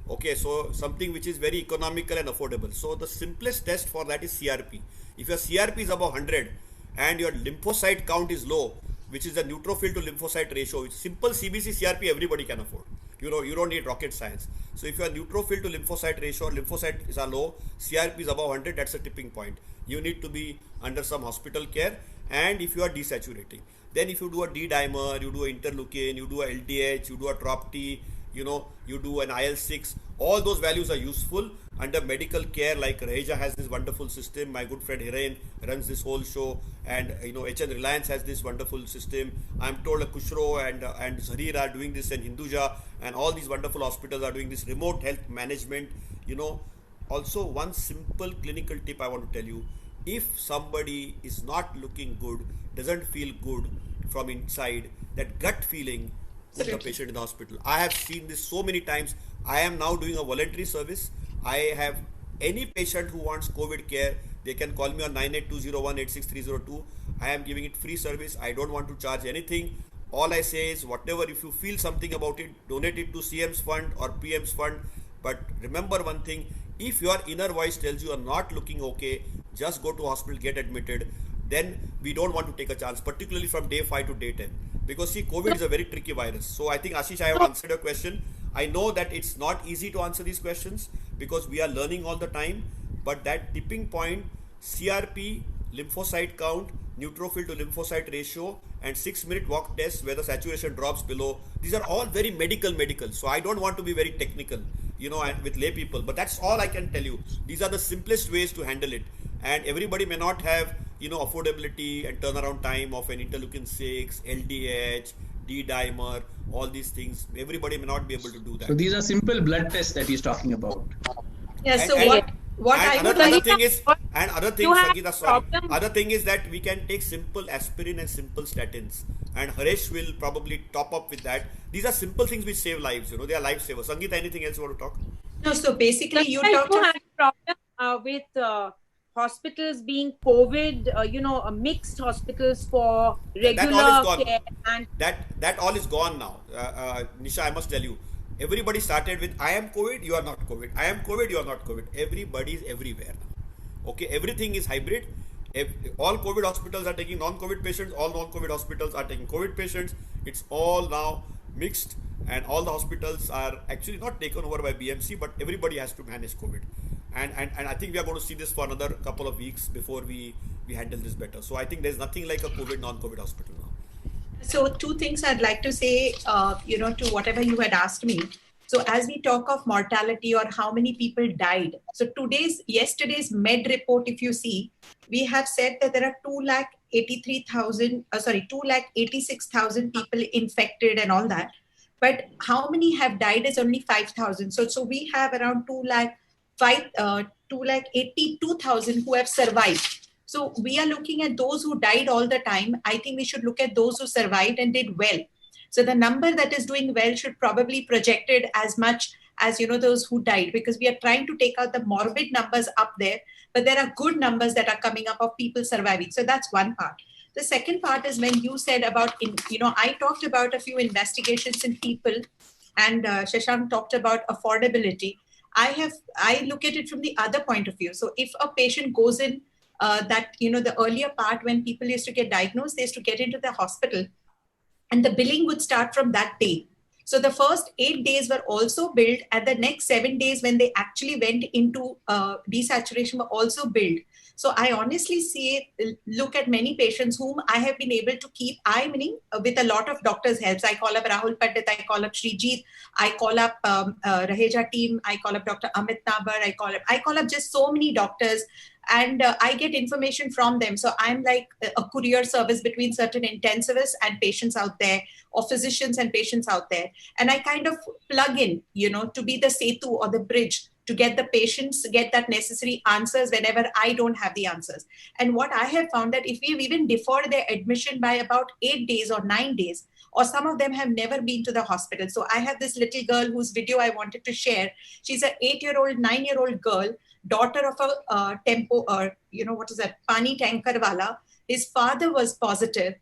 Okay, so something which is very economical and affordable. So the simplest test for that is CRP. If your CRP is above 100 and your lymphocyte count is low, which is the neutrophil to lymphocyte ratio, simple CBC CRP everybody can afford. You know, you don't need rocket science. So if your neutrophil to lymphocyte ratio, lymphocytes are low, CRP is above 100, that's a tipping point. You need to be under some hospital care. And if you are desaturating, then if you do a D-dimer, you do an interleukin, you do a LDH, you do a TROP-T, you know, you do an IL-6, all those values are useful under medical care. Like Raheja has this wonderful system, my good friend Hiren runs this whole show, and you know, HN Reliance has this wonderful system. I'm told Kushro and Zarir are doing this, and Hinduja, and all these wonderful hospitals are doing this remote health management. You know, also one simple clinical tip I want to tell you: if somebody is not looking good, doesn't feel good from inside, that gut feeling, put the patient in the hospital. I have seen this so many times. I am now doing a voluntary service. I have any patient who wants COVID care, they can call me on 98201-86302. I am giving it free service. I don't want to charge anything. All I say is whatever, if you feel something about it, donate it to CM's fund or PM's fund. But remember one thing, if your inner voice tells you are not looking okay, just go to hospital, get admitted. Then we don't want to take a chance, particularly from day 5 to day 10. Because see, COVID is a very tricky virus. So I think, Ashish, I have answered your question. I know that it's not easy to answer these questions because we are learning all the time. But that tipping point, CRP, lymphocyte count, neutrophil to lymphocyte ratio, and 6-minute walk test where the saturation drops below, these are all very medical. So I don't want to be very technical, you know, and with lay people. But that's all I can tell you. These are the simplest ways to handle it. And everybody may not have, you know, affordability and turnaround time of an interleukin 6, LDH, D-dimer, all these things. Everybody may not be able to do that. So these are simple blood tests that he's talking about. Yeah, so what I would like... Other thing is that we can take simple aspirin and simple statins. and Haresh will probably top up with that. These are simple things which save lives, you know, they are lifesavers. Sangeeta, anything else you want to talk? No, so basically you I talked had a problem with hospitals being COVID, mixed hospitals for regular that all is gone. care. And that all is gone now. Nisha, I must tell you, everybody started with I am COVID, you are not COVID. I am COVID, you are not COVID. Everybody is everywhere now. Okay, everything is hybrid. All COVID hospitals are taking non-COVID patients. All non-COVID hospitals are taking COVID patients. It's all now mixed, and all the hospitals are actually not taken over by BMC, but everybody has to manage COVID. And I think we are going to see this for another couple of weeks before we handle this better. So I think there's nothing like a COVID, non-COVID hospital now. So two things I'd like to say, to whatever you had asked me. So as we talk of mortality or how many people died, so yesterday's med report, if you see, we have said that there are 286,000 people infected and all that. But how many have died is only 5,000. So we have around 282,000 who have survived. So we are looking at those who died all the time. I think we should look at those who survived and did well. So the number that is doing well should probably projected as much as, those who died, because we are trying to take out the morbid numbers up there, but there are good numbers that are coming up of people surviving. So that's one part. The second part is when you said about, I talked about a few investigations in people, and Shashank talked about affordability. I look at it from the other point of view. So if a patient goes in, the earlier part when people used to get diagnosed, they used to get into the hospital, and the billing would start from that day. So the first 8 days were also billed, and the next 7 days when they actually went into desaturation were also billed. So I honestly look at many patients whom I have been able to keep, with a lot of doctors' helps. I call up Rahul Pandit, I call up Srijit, I call up Raheja team, I call up Dr. Amit Nabar, I call up just so many doctors, and I get information from them. So I'm like a courier service between certain intensivists and patients out there, or physicians and patients out there. And I kind of plug in, to be the setu or the bridge to get the patients get that necessary answers whenever I don't have the answers. And what I have found that if we've even deferred their admission by about 8 days or 9 days, or some of them have never been to the hospital. So I have this little girl whose video I wanted to share. She's an 9-year-old girl, daughter of a Pani tanker wala. His father was positive,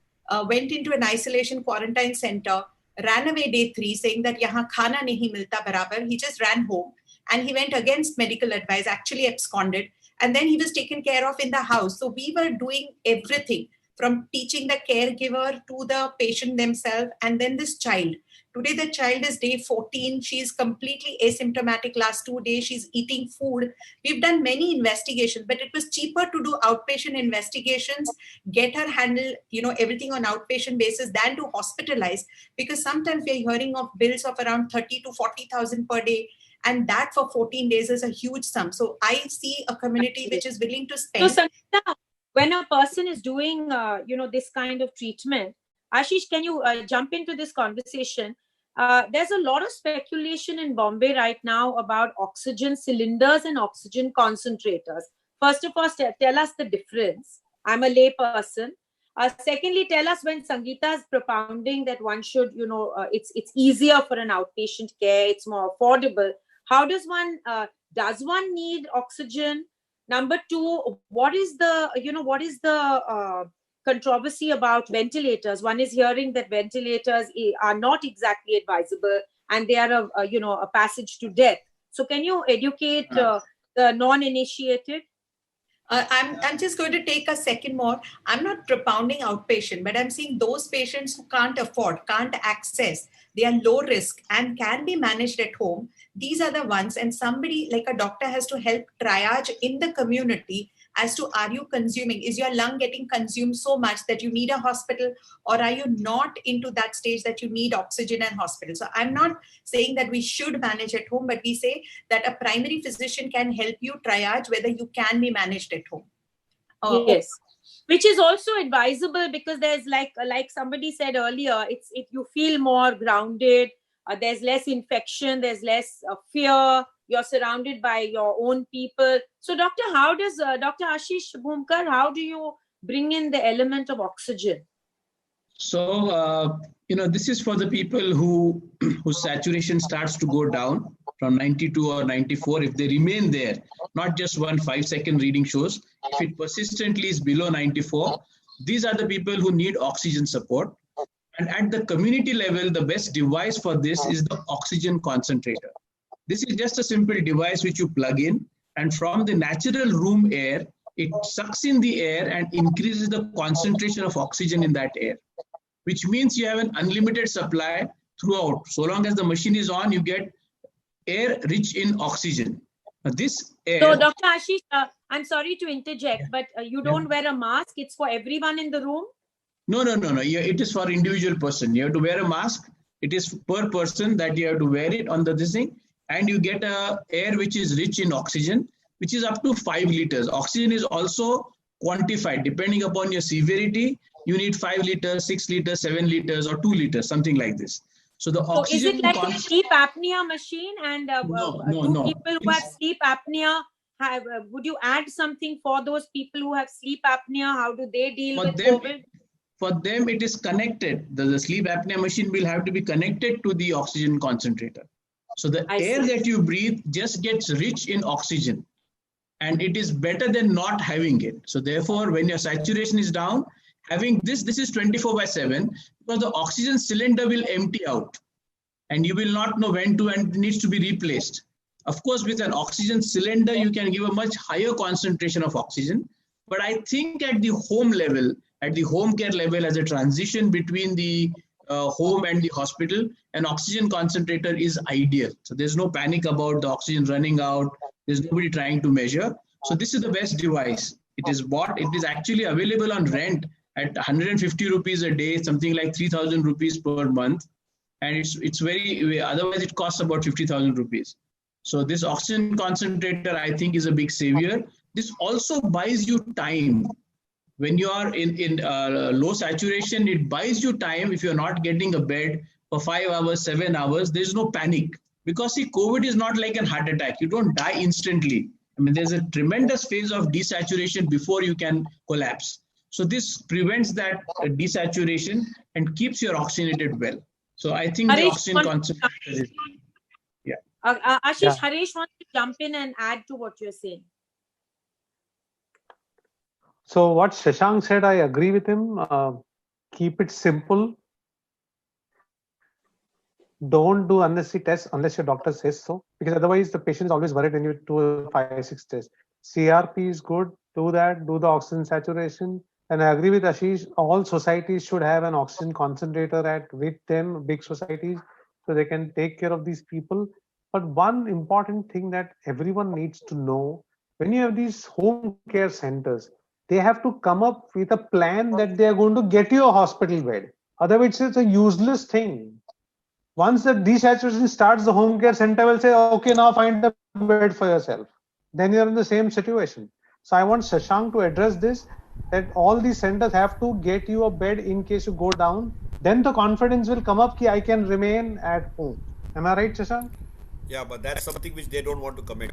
went into an isolation quarantine center, ran away day 3 saying that yahan khana nahi milta barabar. He just ran home. And he went against medical advice, actually absconded. And then he was taken care of in the house. So we were doing everything from teaching the caregiver to the patient themselves. And then this child. Today, the child is day 14. She's completely asymptomatic last 2 days. She's eating food. We've done many investigations, but it was cheaper to do outpatient investigations, get her handle, everything on outpatient basis than to hospitalize. Because sometimes we're hearing of bills of around 30 to 40,000 per day. And that for 14 days is a huge sum. So I see a community which is willing to spend. So Sangeeta, when a person is doing, this kind of treatment, Ashish, can you jump into this conversation? There's a lot of speculation in Bombay right now about oxygen cylinders and oxygen concentrators. First of all, tell us the difference. I'm a lay person. Secondly, tell us, when Sangeeta is propounding that one should, it's easier for an outpatient care, it's more affordable. How does one need oxygen? Number 2, what is the controversy about ventilators? One is hearing that ventilators are not exactly advisable, and they are a passage to death. So can you educate the non-initiated? I'm just going to take a second more. I'm not propounding outpatient, but I'm seeing those patients who can't afford, can't access, they are low risk and can be managed at home. These are the ones, and somebody like a doctor has to help triage in the community as to, are you consuming, is your lung getting consumed so much that you need a hospital, or are you not into that stage that you need oxygen and hospital? So I'm not saying that we should manage at home, but we say that a primary physician can help you triage whether you can be managed at home. Yes, which is also advisable, because there's like somebody said earlier, if you feel more grounded, there's less infection, there's less fear. You're surrounded by your own people. So, Doctor, how does Dr. Ashish Bhumkar, how do you bring in the element of oxygen? So, this is for the people whose saturation starts to go down from 92 or 94. If they remain there, not just 1 5-second reading shows, if it persistently is below 94, these are the people who need oxygen support. And at the community level, the best device for this is the oxygen concentrator. This is just a simple device which you plug in, and from the natural room air, it sucks in the air and increases the concentration of oxygen in that air, which means you have an unlimited supply throughout. So long as the machine is on, you get air rich in oxygen. Now, this air... So, Dr. Ashish, I'm sorry to interject, but you don't wear a mask. It's for everyone in the room? No. Yeah, it is for individual person. You have to wear a mask. It is per person that you have to wear it on this thing. And you get air which is rich in oxygen, which is up to 5 liters. Oxygen is also quantified. Depending upon your severity, you need 5 liters, 6 liters, 7 liters, or 2 liters, something like this. So the oxygen... So is it like a sleep apnea machine? And No. people who have sleep apnea, would you add something for those people who have sleep apnea? How do they deal with COVID? For them, it is connected. The sleep apnea machine will have to be connected to the oxygen concentrator. So the air that you breathe just gets rich in oxygen, and it is better than not having it. So therefore, when your saturation is down, having this is 24/7, because the oxygen cylinder will empty out and you will not know when to, and it needs to be replaced. Of course, with an oxygen cylinder, you can give a much higher concentration of oxygen. But I think at the home level, at the home care level, as a transition between the home and the hospital, an oxygen concentrator is ideal. So there's no panic about the oxygen running out. There's nobody trying to measure. So this is the best device. It is bought. It is actually available on rent at 150 rupees a day, something like 3,000 rupees per month. And it's very, otherwise it costs about 50,000 rupees. So this oxygen concentrator, I think, is a big savior. This also buys you time. When you are in low saturation, it buys you time. If you're not getting a bed for 5 hours, 7 hours, there's no panic. Because see, COVID is not like a heart attack. You don't die instantly. I mean, there's a tremendous phase of desaturation before you can collapse. So this prevents that desaturation and keeps your oxygenated well. So I think the oxygen concentrator is... Yeah. Ashish, Harish wants to jump in and add to what you're saying. So what Shashank said, I agree with him. Keep it simple. Don't do unnecessary tests unless your doctor says so, because otherwise the patient is always worried when you do 5-6 tests. CRP is good. Do that. Do the oxygen saturation. And I agree with Ashish. All societies should have an oxygen concentrator with them, big societies, so they can take care of these people. But one important thing that everyone needs to know, when you have these home care centers, they have to come up with a plan that they are going to get you a hospital bed. Otherwise, it's a useless thing. Once the desaturation starts, the home care center will say, okay, now find a bed for yourself. Then you're in the same situation. So I want Shashank to address this, that all these centers have to get you a bed in case you go down. Then the confidence will come up that I can remain at home. Am I right, Shashank? Yeah, but that's something which they don't want to commit.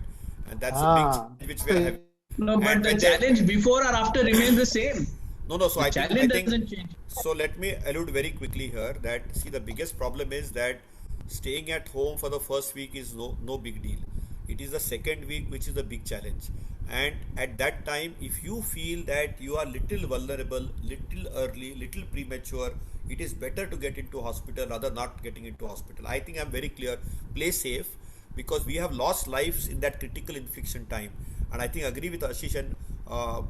And that's a big which we are having. No, but the challenge before or after remains the same. No. So I think doesn't change. So let me allude very quickly here that, see, the biggest problem is that staying at home for the first week is no big deal. It is the second week which is the big challenge. And at that time, if you feel that you are little vulnerable, little early, little premature, it is better to get into hospital rather not getting into hospital. I think I'm very clear. Play safe, because we have lost lives in that critical infection time. And I think I agree with Ashish and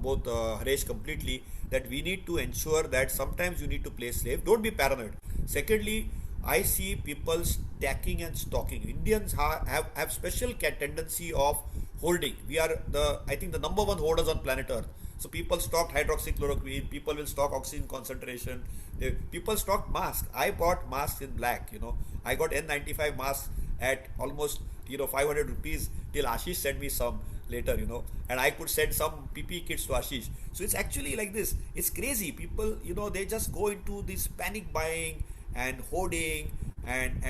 both Harish completely, that we need to ensure that sometimes you need to play safe. Don't be paranoid. Secondly, I see people stacking and stocking. Indians have special tendency of holding. We are I think the number one holders on planet Earth. So people stock hydroxychloroquine, people will stock oxygen concentration, people stock masks. I bought masks in black, I got N95 masks at almost 500 rupees till Ashish sent me some later, and I could send some PPE kits to Ashish. So it's actually like this. It's crazy. People, they just go into this panic buying and hoarding, and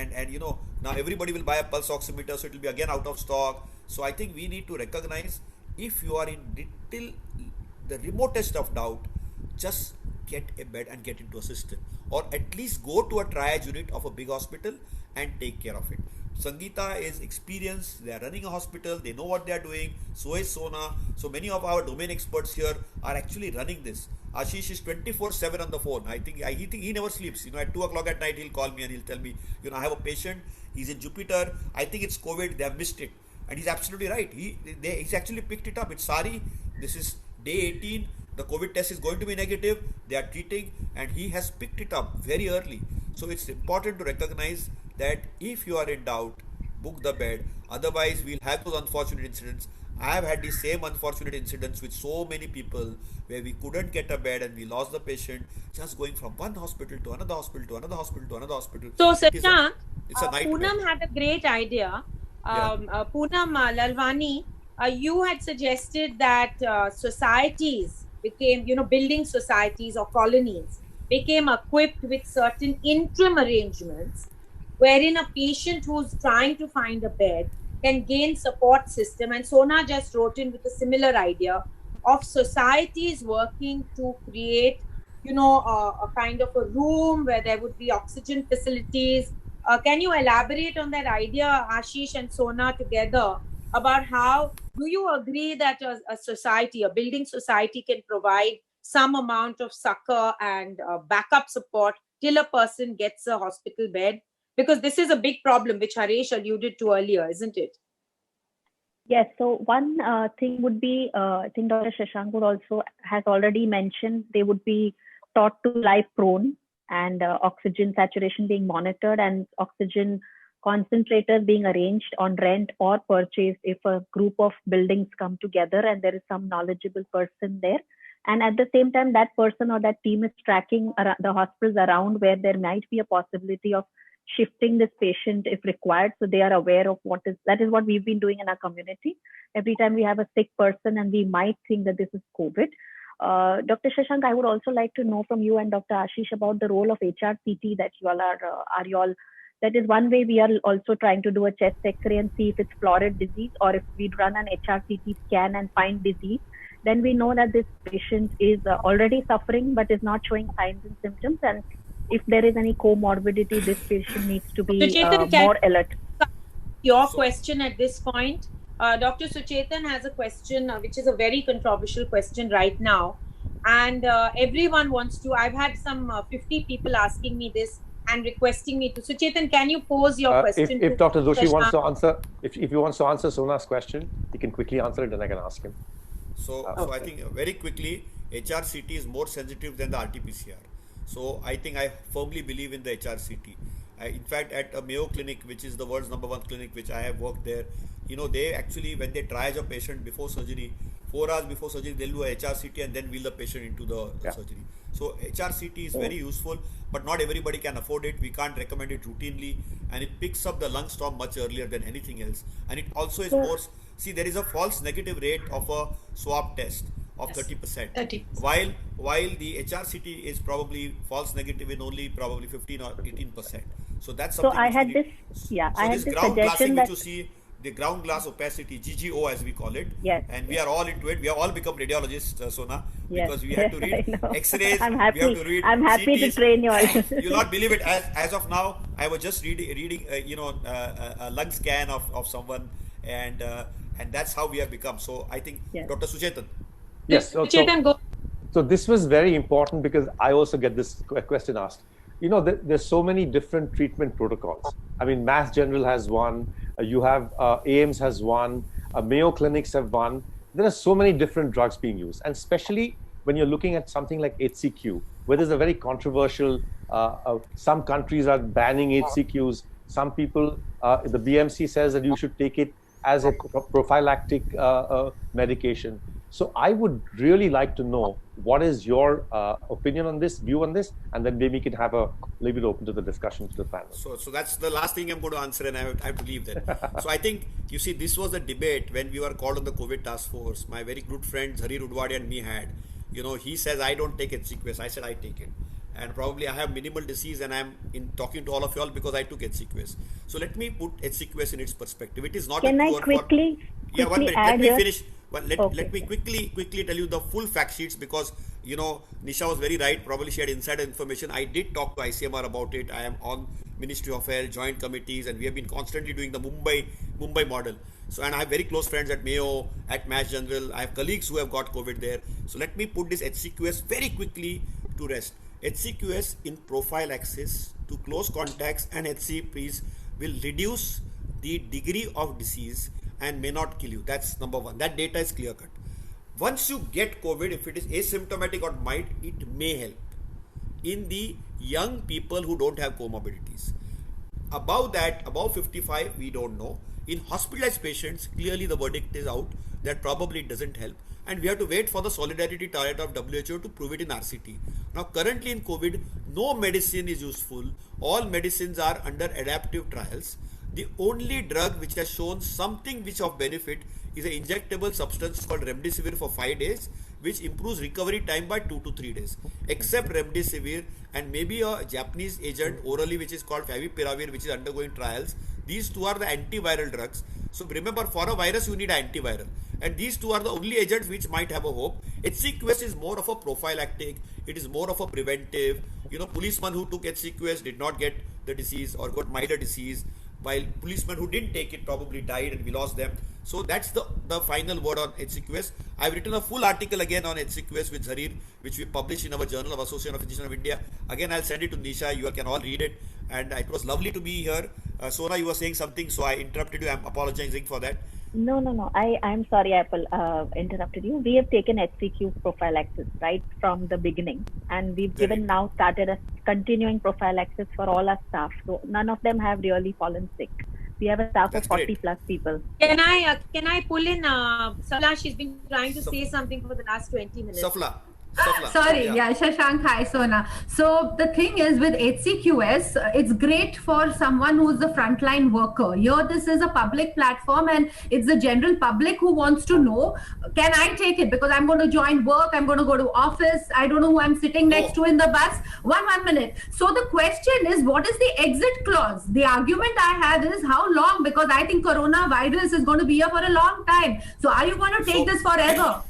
now everybody will buy a pulse oximeter, so it will be again out of stock. So I think we need to recognize, if you are in the remotest of doubt, just get a bed and get into a system, or at least go to a triage unit of a big hospital and take care of it. Sangeeta is experienced, they are running a hospital, they know what they are doing, so is Sona. So many of our domain experts here are actually running this. Ashish is 24/7 on the phone. I think he never sleeps. At 2 o'clock at night he'll call me and he'll tell me, I have a patient, he's in Jupiter, I think it's COVID, they have missed it. And he's absolutely right. He's actually picked it up. It's Sari, this is day 18, the COVID test is going to be negative, they are treating, and he has picked it up very early. So it's important to recognize that if you are in doubt, book the bed. Otherwise, we'll have those unfortunate incidents. I have had the same unfortunate incidents with so many people where we couldn't get a bed and we lost the patient just going from one hospital to another hospital to another hospital to another hospital. So, Shashank, it's a nightmare. Poonam had a great idea. Poonam Lalwani, you had suggested that societies became, building societies or colonies became equipped with certain interim arrangements wherein a patient who's trying to find a bed can gain support system. And Sona just wrote in with a similar idea of societies working to create, a kind of a room where there would be oxygen facilities. Can you elaborate on that idea, Ashish and Sona together, about how do you agree that a society, a building society, can provide some amount of succor and backup support till a person gets a hospital bed? Because this is a big problem, which Haresh alluded to earlier, isn't it? Yes. So one thing would be, I think Dr. Shashank also has already mentioned, they would be taught to lie prone and oxygen saturation being monitored and oxygen concentrators being arranged on rent or purchase if a group of buildings come together and there is some knowledgeable person there. And at the same time, that person or that team is tracking the hospitals around where there might be a possibility of shifting this patient if required. So they are aware of that is what we've been doing in our community. Every time we have a sick person and we might think that this is COVID. Dr. Shashank, I would also like to know from you and Dr. Ashish about the role of HRCT that you all are you all. That is one way we are also trying to do a chest X-ray and see if it's florid disease, or if we run an HRCT scan and find disease, then we know that this patient is already suffering but is not showing signs and symptoms. And if there is any comorbidity, this patient needs to be more alert. Your question at this point. Dr. Suchetan has a question, which is a very controversial question right now. And everyone wants to, I've had some 50 people asking me this and requesting me to. Suchetan, can you pose your question? If Dr. Joshi wants to answer, if he wants to answer Sona's question, he can quickly answer it and I can ask him. So I think very quickly, HRCT is more sensitive than the RT-PCR. So I think I firmly believe in the HRCT. In fact, at a Mayo Clinic, which is the world's #1 clinic, which I have worked there, they actually, when they triage a patient before surgery, 4 hours before surgery, they'll do a HRCT and then wheel the patient into the surgery. So HRCT is very useful, but not everybody can afford it. We can't recommend it routinely, and it picks up the lung storm much earlier than anything else. And it also is more, there is a false negative rate of a swab test of 30%. 30%. While the HRCT is probably false negative in only probably 15 or 18%. So that's something. So I had this, I had this ground glassing, that which you see, the ground glass opacity, GGO as we call it. Yes. And we are all into it. We have all become radiologists, Sona, because we have to read X-rays. I'm happy. We have to read I'm happy CTs. to train you all. You'll not believe it. As of now, I was just reading a lung scan of someone, and that's how we have become. So I think Dr. Suchetan. Yes. So this was very important because I also get this question asked. There's so many different treatment protocols. I mean, Mass General has one. You have AIMS has one. Mayo Clinics have one. There are so many different drugs being used, and especially when you're looking at something like HCQ, where there's a very controversial. Some countries are banning HCQs. Some people, the BMC says that you should take it as a prophylactic medication. So I would really like to know what is your opinion on this, view on this, and then maybe we can have a little bit open to the discussion to the panel. So that's the last thing I'm going to answer, and I have to leave that. So I think, you see, this was a debate when we were called on the COVID task force. My very good friend Hari Rudwadi and me had. He says, I don't take HCQS. I said, I take it. And probably I have minimal disease, and I'm talking to all of you all because I took HCQS. So let me put HCQS in its perspective. It is not Can a I cure quickly for... Yeah, 1 minute. Let me Well, let me quickly tell you the full fact sheets, because Nisha was very right. Probably she had insider information. I did talk to ICMR about it. I am on Ministry of Health joint committees, and we have been constantly doing the Mumbai model. So, and I have very close friends at Mayo, at Mass General. I have colleagues who have got COVID there. So let me put this HCQS very quickly to rest. HCQS in prophylaxis to close contacts and HCPs will reduce the degree of disease and may not kill you. That's number one. That data is clear cut. Once you get COVID, if it is asymptomatic or mild, it may help in the young people who don't have comorbidities. Above that, above 55, we don't know. In hospitalized patients, clearly the verdict is out that probably it doesn't help. And we have to wait for the solidarity target of WHO to prove it in RCT. Now, currently in COVID, no medicine is useful. All medicines are under adaptive trials. The only drug which has shown something which of benefit is an injectable substance called Remdesivir for 5 days, which improves recovery time by 2 to 3 days. Except Remdesivir and maybe a Japanese agent orally which is called Favipiravir, which is undergoing trials. These two are the antiviral drugs. So remember, for a virus you need an antiviral. And these two are the only agents which might have a hope. HCQS is more of a prophylactic. It is more of a preventive. Policemen who took HCQS did not get the disease or got milder disease, while policemen who didn't take it probably died and we lost them. So that's the final word on HCQS. I've written a full article again on HCQS with Zarir, which we published in our Journal of Association of Physicians of India. Again, I'll send it to Nisha. You can all read it. And it was lovely to be here. Sona, you were saying something, so I interrupted you. I'm apologizing for that. No. I'm sorry, I interrupted you. We have taken HCQ prophylaxis right from the beginning, and we've now started a continuing prophylaxis for all our staff. So none of them have really fallen sick. We have a staff of 40 plus people. Can I pull in Safla? She's been trying to say something for the last 20 minutes. Safla. Sorry, yeah, Shashank, hi, Sona. So the thing is with HCQS, it's great for someone who's a frontline worker. Here, this is a public platform and it's the general public who wants to know, can I take it? Because I'm going to join work, I'm going to go to office, I don't know who I'm sitting next to in the bus. One minute. So the question is, what is the exit clause? The argument I have is how long? Because I think coronavirus is going to be here for a long time. So are you going to take this forever?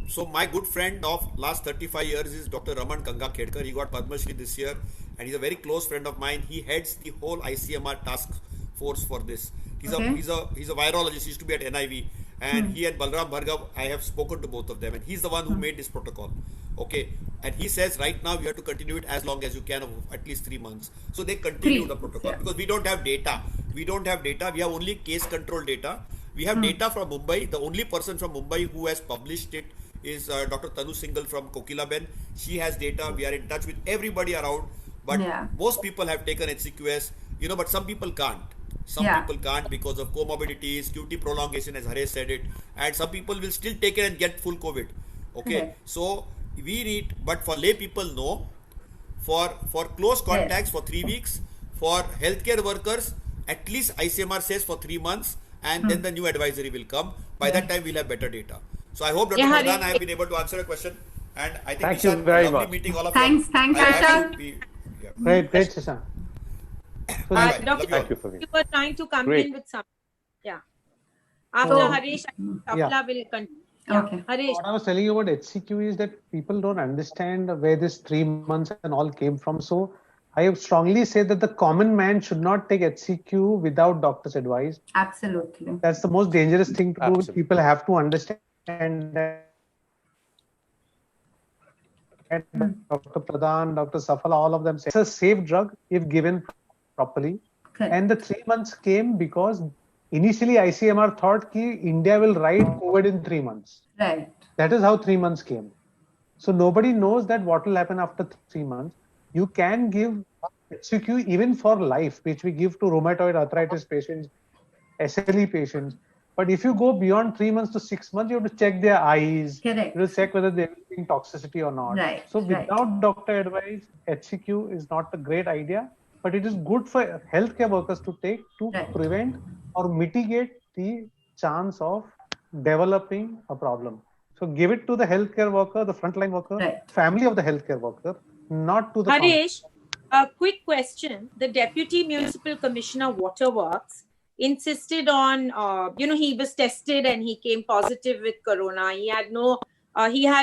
So my good friend of last 35 years is Dr. Raman Gangakhedkar. He got Padma Shri this year and he's a very close friend of mine. He heads the whole ICMR task force for this. He's a virologist. He used to be at NIV, and he and Balram Bhargav, I have spoken to both of them, and he's the one who made this protocol. Okay, and he says right now you have to continue it as long as you can, at least 3 months. So they continue the protocol because we don't have data. We have only case control data. We have data from Mumbai. The only person from Mumbai who has published it is Dr. Tanu Singhal from Kokilaben. She has data. We are in touch with everybody around, but most people have taken HCQS, but some people can't. Some people can't because of comorbidities, QT prolongation, as Harish said it, and some people will still take it and get full COVID. Okay, so we need, but for lay people, no. For close contacts for 3 weeks, for healthcare workers, at least ICMR says for 3 months, and then the new advisory will come. By that time, we'll have better data. So I hope, Dr. Pradhan, I have been able to answer a question. And I think thank you very much. Meeting all of Thanks, Shashank. Great, Shashank. Doctor, thank you for me. You were trying to come in with something. Yeah. After Harish, Safla will continue. Okay. Harish. What I was telling you about HCQ is that people don't understand where this 3 months and all came from. So I strongly say that the common man should not take HCQ without doctor's advice. Absolutely. That's the most dangerous thing to do. People have to understand that. Dr. Pradhan, Dr. Safala, all of them say it's a safe drug if given properly. And the 3 months came because initially ICMR thought that India will ride COVID in 3 months. Right. That is how 3 months came. So nobody knows that what will happen after 3 months. You can give HCQ even for life, which we give to rheumatoid arthritis patients, SLE patients. But if you go beyond 3 months to 6 months, you have to check their eyes. Correct. You have to check whether they're having toxicity or not. Right. So without doctor advice, HCQ is not a great idea, but it is good for healthcare workers to take to prevent or mitigate the chance of developing a problem. So give it to the healthcare worker, the frontline worker, family of the healthcare worker, not to the Harish, a quick question. The Deputy Municipal Commissioner Waterworks insisted on, he was tested and he came positive with corona. He had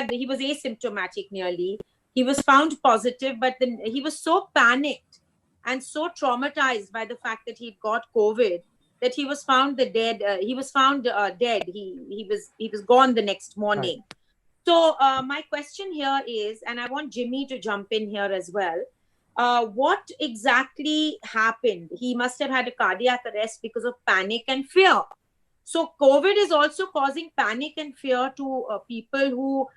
he was asymptomatic nearly. He was found positive, but then he was so panicked and so traumatized by the fact that he'd got COVID that he was found dead. He was found dead. He was gone the next morning. Right. So my question here is, and I want Jimmy to jump in here as well. What exactly happened? He must have had a cardiac arrest because of panic and fear. So COVID is also causing panic and fear to people who,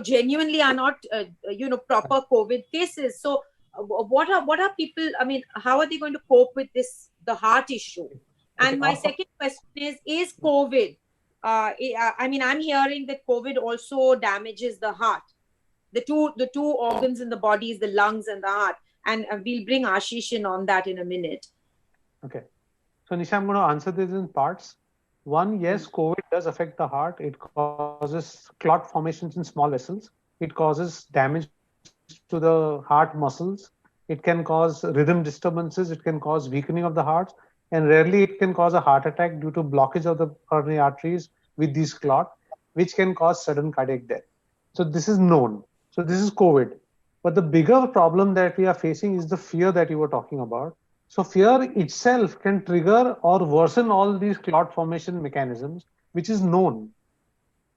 genuinely are not, proper COVID cases. So what are people, I mean, how are they going to cope with the heart issue? And my second question is COVID, I mean, I'm hearing that COVID also damages the heart. The two organs in the body is the lungs and the heart. And we'll bring Ashish in on that in a minute. Okay. So Nisha, I'm going to answer this in parts. One, yes, COVID does affect the heart. It causes clot formations in small vessels. It causes damage to the heart muscles. It can cause rhythm disturbances. It can cause weakening of the heart. And rarely it can cause a heart attack due to blockage of the coronary arteries with these clots, which can cause sudden cardiac death. So this is known. So this is COVID. But the bigger problem that we are facing is the fear that you were talking about. So fear itself can trigger or worsen all these clot formation mechanisms, which is known.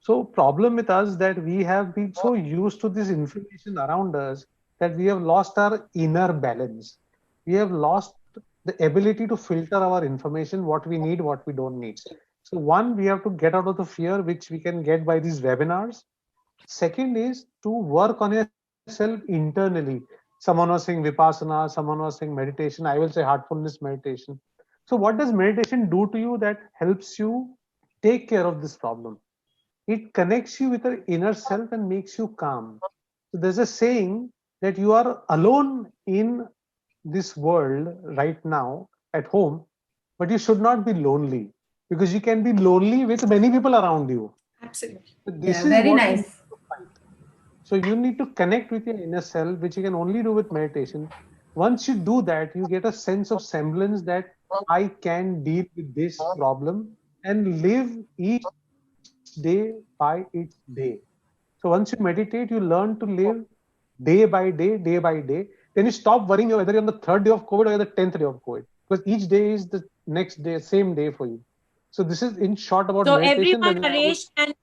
So problem with us that we have been so used to this information around us that we have lost our inner balance. We have lost the ability to filter our information, what we need, what we don't need. So one, we have to get out of the fear, which we can get by these webinars. Second is to work on yourself internally. Someone was saying Vipassana, someone was saying meditation. I will say heartfulness meditation. So what does meditation do to you that helps you take care of this problem? It connects you with your inner self and makes you calm. So there's a saying that you are alone in this world right now at home, but you should not be lonely, because you can be lonely with many people around you. Absolutely. So this is very nice. So you need to connect with your inner self, which you can only do with meditation. Once you do that, you get a sense of semblance that I can deal with this problem and live each day by each day. So once you meditate, you learn to live day by day, day by day. Then you stop worrying whether you're on the 3rd day of COVID or the 10th day of COVID, because each day is the next day, same day for you. So this is in short about meditation. So everyone, Harish, can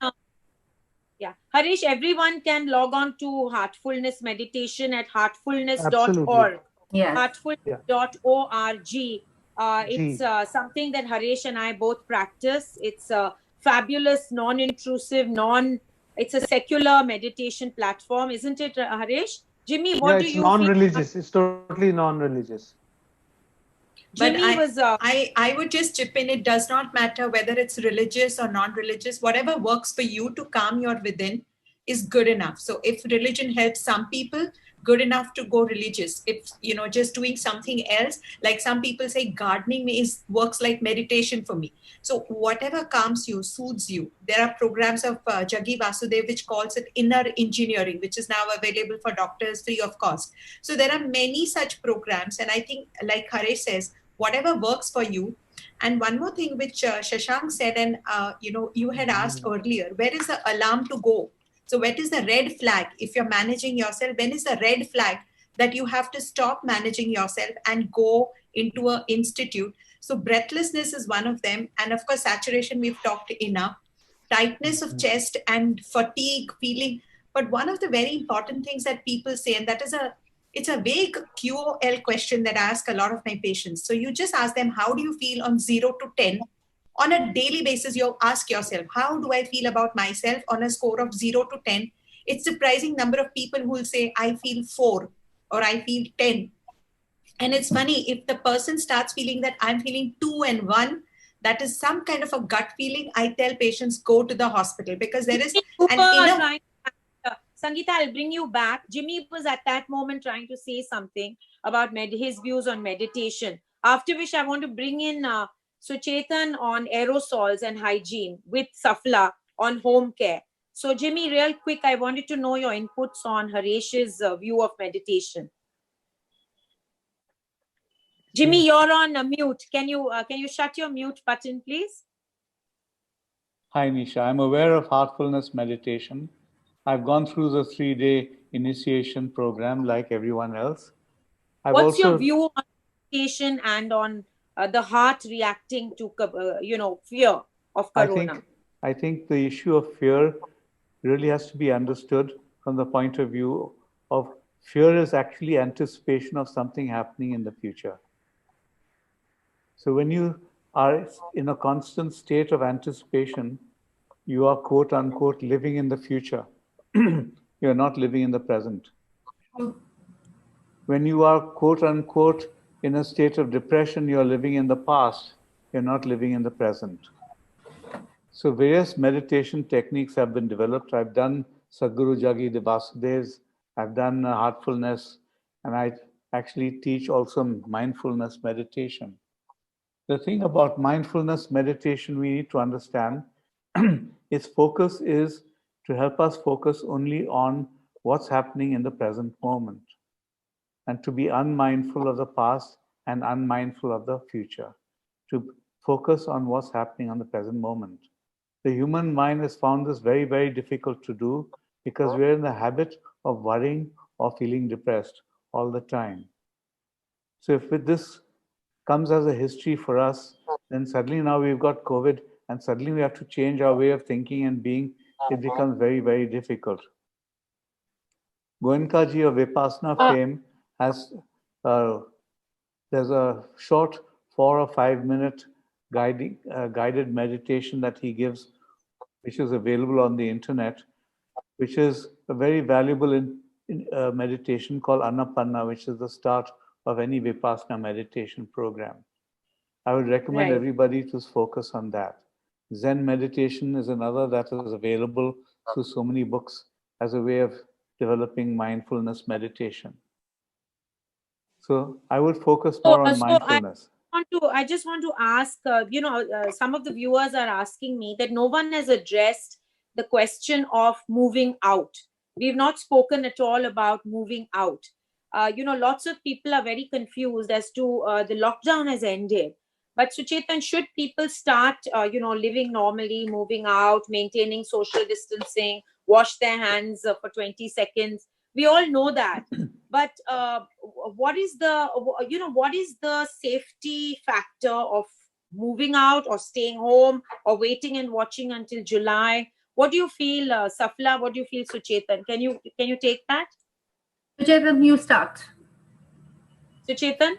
Harish, everyone can log on to Heartfulness Meditation at heartfulness.org. Yes. Heartfulness.org. It's something that Harish and I both practice. It's a fabulous, non-intrusive, it's a secular meditation platform, isn't it, Harish? Jimmy, what do you feel? It's non-religious. It's totally non-religious. But I would just chip in, it does not matter whether it's religious or non-religious. Whatever works for you to calm your within is good enough. So if religion helps some people, good enough to go religious. If, just doing something else, like some people say gardening works like meditation for me. So whatever calms you, soothes you. There are programs of Jaggi Vasudev, which calls it inner engineering, which is now available for doctors free of cost. So there are many such programs. And I think, like Harish says, whatever works for you. And one more thing which Shashank said, and you had asked earlier, where is the alarm to go? So what is the red flag? If you're managing yourself, when is the red flag that you have to stop managing yourself and go into an institute? So breathlessness is one of them. And of course, saturation, we've talked enough. Tightness of chest and fatigue, feeling. But one of the very important things that people say, and that is it's a vague QOL question that I ask a lot of my patients. So you just ask them, how do you feel on 0 to 10? On a daily basis, you ask yourself, how do I feel about myself on a score of 0 to 10? It's a surprising number of people who will say, I feel 4 or I feel 10. And it's funny, if the person starts feeling that I'm feeling 2 and 1, that is some kind of a gut feeling, I tell patients, go to the hospital, because there is an inner... Sangeeta, I'll bring you back. Jimmy was at that moment trying to say something about his views on meditation. After which I want to bring in Suchetan on aerosols and hygiene with Safla on home care. So Jimmy, real quick, I wanted to know your inputs on Harish's view of meditation. Jimmy, you're on mute. Can you shut your mute button, please? Hi, Nisha. I'm aware of heartfulness meditation. I've gone through the 3-day initiation program like everyone else. What's your view on meditation and on the heart reacting to, fear of corona? I think the issue of fear really has to be understood from the point of view of fear is actually anticipation of something happening in the future. So when you are in a constant state of anticipation, you are quote unquote living in the future. You're not living in the present. When you are quote unquote in a state of depression, you're living in the past. You're not living in the present. So various meditation techniques have been developed. I've done Sadhguru Jagi Devasudev's, I've done heartfulness, and I actually teach also mindfulness meditation. The thing about mindfulness meditation we need to understand, its focus is to help us focus only on what's happening in the present moment and to be unmindful of the past and unmindful of the future, to focus on what's happening on the present moment. The human mind has found this very, very difficult to do because we're in the habit of worrying or feeling depressed all the time. So if with this comes as a history for us, then suddenly now we've got COVID and suddenly we have to change our way of thinking and being, it becomes very, very difficult. Goenkaji of Vipassana fame has, there's a short 4 or 5 minute guided meditation that he gives, which is available on the internet, which is a very valuable meditation called Anapanna, which is the start of any Vipassana meditation program. I would recommend everybody to focus on that. Zen meditation is another that is available through so many books as a way of developing mindfulness meditation. So I would focus more on mindfulness. I just want to ask, some of the viewers are asking me that no one has addressed the question of moving out. We've not spoken at all about moving out. Lots of people are very confused as to the lockdown has ended. But Suchetan, should people start, living normally, moving out, maintaining social distancing, wash their hands for 20 seconds? We all know that. But what is the safety factor of moving out or staying home or waiting and watching until July? What do you feel, Safla? What do you feel, Suchetan? Can you take that? Suchetan, you start. Suchetan?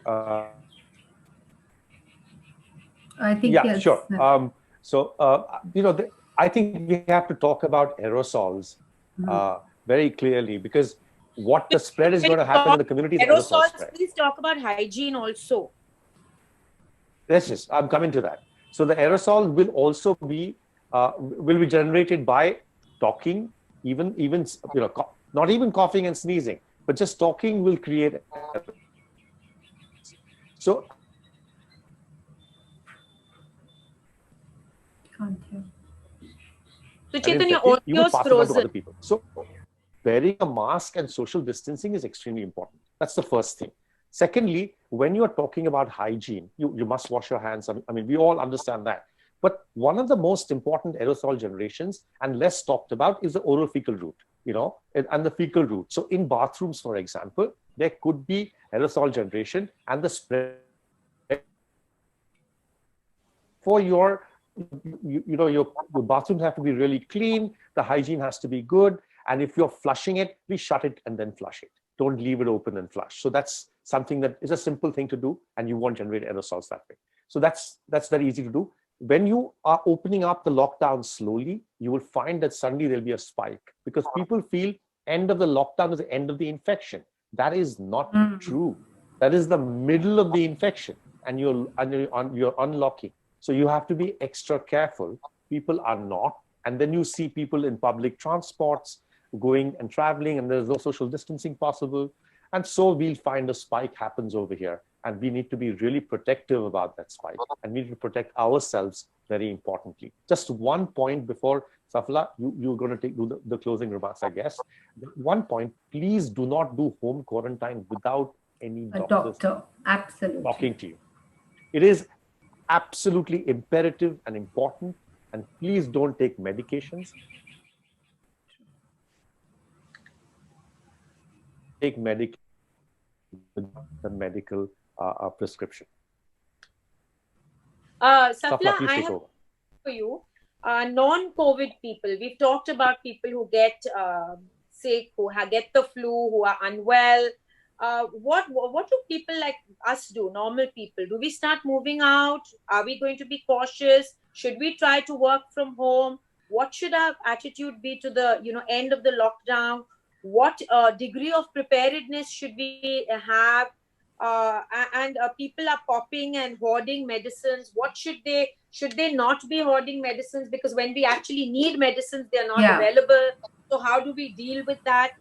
I think yes. Sure. I think we have to talk about aerosols very clearly, because what the spread is going to happen in the community is aerosol spread. Please talk about hygiene also. Yes, I'm coming to that. So the aerosol will also be generated by talking, even not even coughing and sneezing, but just talking will create. So. Chetan, your audio is frozen. So wearing a mask and social distancing is extremely important. That's the first thing. Secondly, when you're talking about hygiene, you must wash your hands. I mean, we all understand that. But one of the most important aerosol generations and less talked about is the oral fecal route, and the fecal route. So in bathrooms, for example, there could be aerosol generation and the spread for your bathrooms have to be really clean. The hygiene has to be good. And if you're flushing it, please shut it and then flush it. Don't leave it open and flush. So that's something that is a simple thing to do, and you won't generate aerosols that way. So that's very easy to do. When you are opening up the lockdown slowly, you will find that suddenly there'll be a spike because people feel end of the lockdown is the end of the infection. That is not true. That is the middle of the infection, and you're unlocking. So you have to be extra careful. People are not. And then you see people in public transports going and traveling, and there's no social distancing possible. And so we'll find a spike happens over here. And we need to be really protective about that spike. And we need to protect ourselves very importantly. Just one point before, Safla, you're going to do the closing remarks, I guess. One point, please do not do home quarantine without any A doctor doctor, absolutely. talking to you. It is absolutely imperative and important, and please don't take medications. Take medication with the medical prescription. Safla, please I take have over. for you. Non-COVID people. We've talked about people who get sick, who get the flu, who are unwell. What do people like us do? Normal people. Do we start moving out? Are we going to be cautious? Should we try to work from home? What should our attitude be to the end of the lockdown? What degree of preparedness should we have? And people are popping and hoarding medicines. What should they not be hoarding medicines? Because when we actually need medicines, they're not available. So how do we deal with that?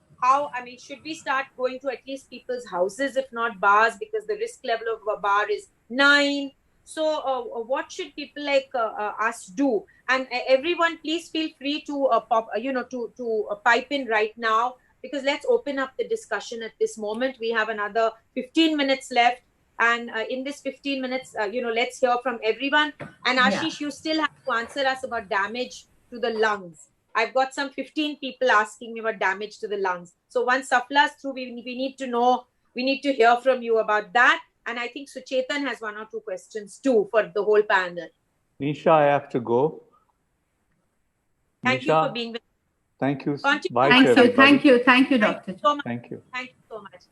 Should we start going to at least people's houses, if not bars, because the risk level of a bar is 9? So what should people like us do? And everyone, please feel free to pipe in right now, because let's open up the discussion at this moment. We have another 15 minutes left. And in this 15 minutes, let's hear from everyone. And Ashish, you still have to answer us about damage to the lungs. I've got some 15 people asking me about damage to the lungs. So once Safla's through, we need to know, we need to hear from you about that. And I think Suchetan has 1 or 2 questions too for the whole panel. Nisha, I have to go. Thank Nisha, you for being with us. Thank you. Bye, thank you, Dr. So much. Thank you. Thank you so much.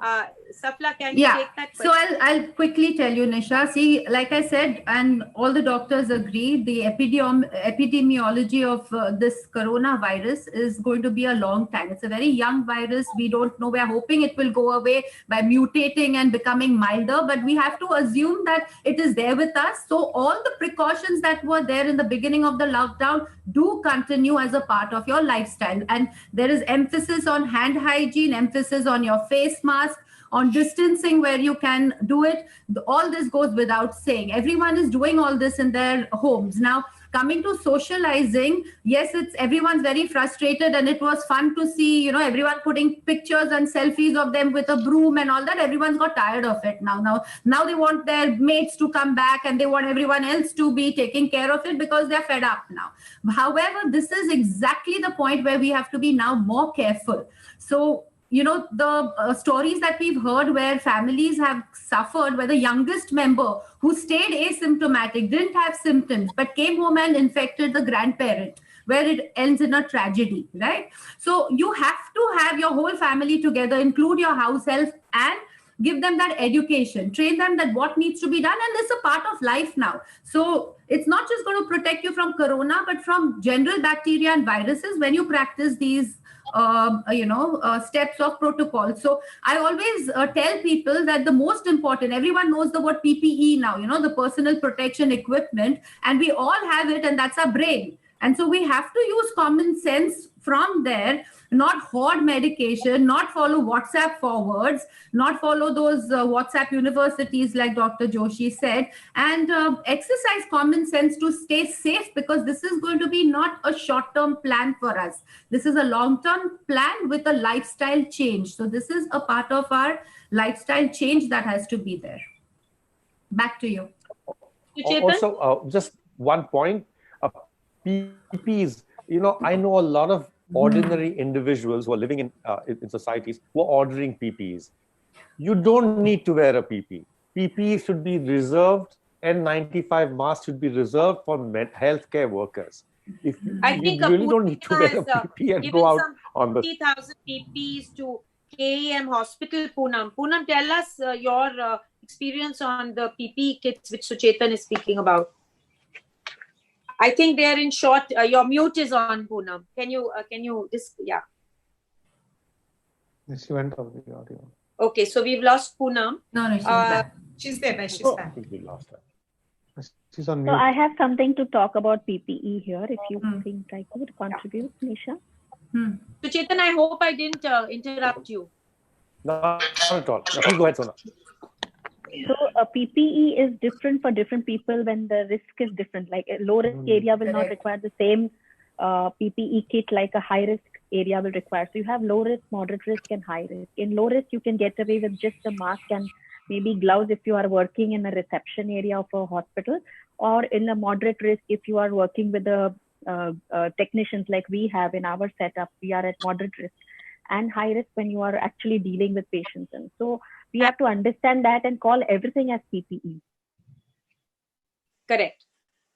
Safla, can you take that question? So I'll quickly tell you, Nisha. See, like I said, and all the doctors agree, the epidemiology of this coronavirus is going to be a long time. It's a very young virus. We don't know. We're hoping it will go away by mutating and becoming milder, but we have to assume that it is there with us. So all the precautions that were there in the beginning of the lockdown do continue as a part of your lifestyle. And there is emphasis on hand hygiene, emphasis on your face mask, on distancing where you can do it. All this goes without saying. Everyone is doing all this in their homes. Now, coming to socializing, yes, everyone's very frustrated, and it was fun to see, everyone putting pictures and selfies of them with a broom and all that. Everyone's got tired of it now. Now they want their mates to come back, and they want everyone else to be taking care of it because they're fed up now. However, this is exactly the point where we have to be now more careful. So, the stories that we've heard where families have suffered, where the youngest member who stayed asymptomatic, didn't have symptoms, but came home and infected the grandparent, where it ends in a tragedy, right? So you have to have your whole family together, include your house help, and give them that education, train them that what needs to be done. And it's a part of life now. So it's not just going to protect you from corona, but from general bacteria and viruses when you practice these steps of protocol. So I always tell people that the most important, everyone knows the word PPE now, the personal protection equipment, and we all have it, and that's our brain. And so we have to use common sense from there, not hoard medication, not follow WhatsApp forwards, not follow those WhatsApp universities like Dr. Joshi said, and exercise common sense to stay safe, because this is going to be not a short-term plan for us. This is a long-term plan with a lifestyle change. So this is a part of our lifestyle change that has to be there. Back to you. Also, just one point, PPs, I know a lot of ordinary individuals who are living in societies who are ordering PPEs. You don't need to wear a PPE. PPE should be reserved, N95 masks should be reserved for healthcare workers. You really don't need to wear a PPE and go out on the... 50,000 PPEs to KEM Hospital, Poonam. Poonam, tell us your experience on the PPE kits which Suchetan is speaking about. I think they are in short. Your mute is on, Poonam. Can you yeah. She went off the audio. Okay, so we've lost Poonam. No, she's back. She's there, but she's back. I think we lost her. She's on mute. So I have something to talk about PPE here, if you think I could contribute, Nisha. Suchetan, I hope I didn't interrupt you. No, not at all. Please go ahead, Sona. So a PPE is different for different people when the risk is different. Like a low risk area will not require the same PPE kit like a high risk area will require. So you have low risk, moderate risk, and high risk. In low risk, you can get away with just a mask and maybe gloves if you are working in a reception area of a hospital, or in a moderate risk if you are working with the technicians like we have in our setup, we are at moderate risk, and high risk when you are actually dealing with patients. And so we have to understand that and call everything as PPE. Correct.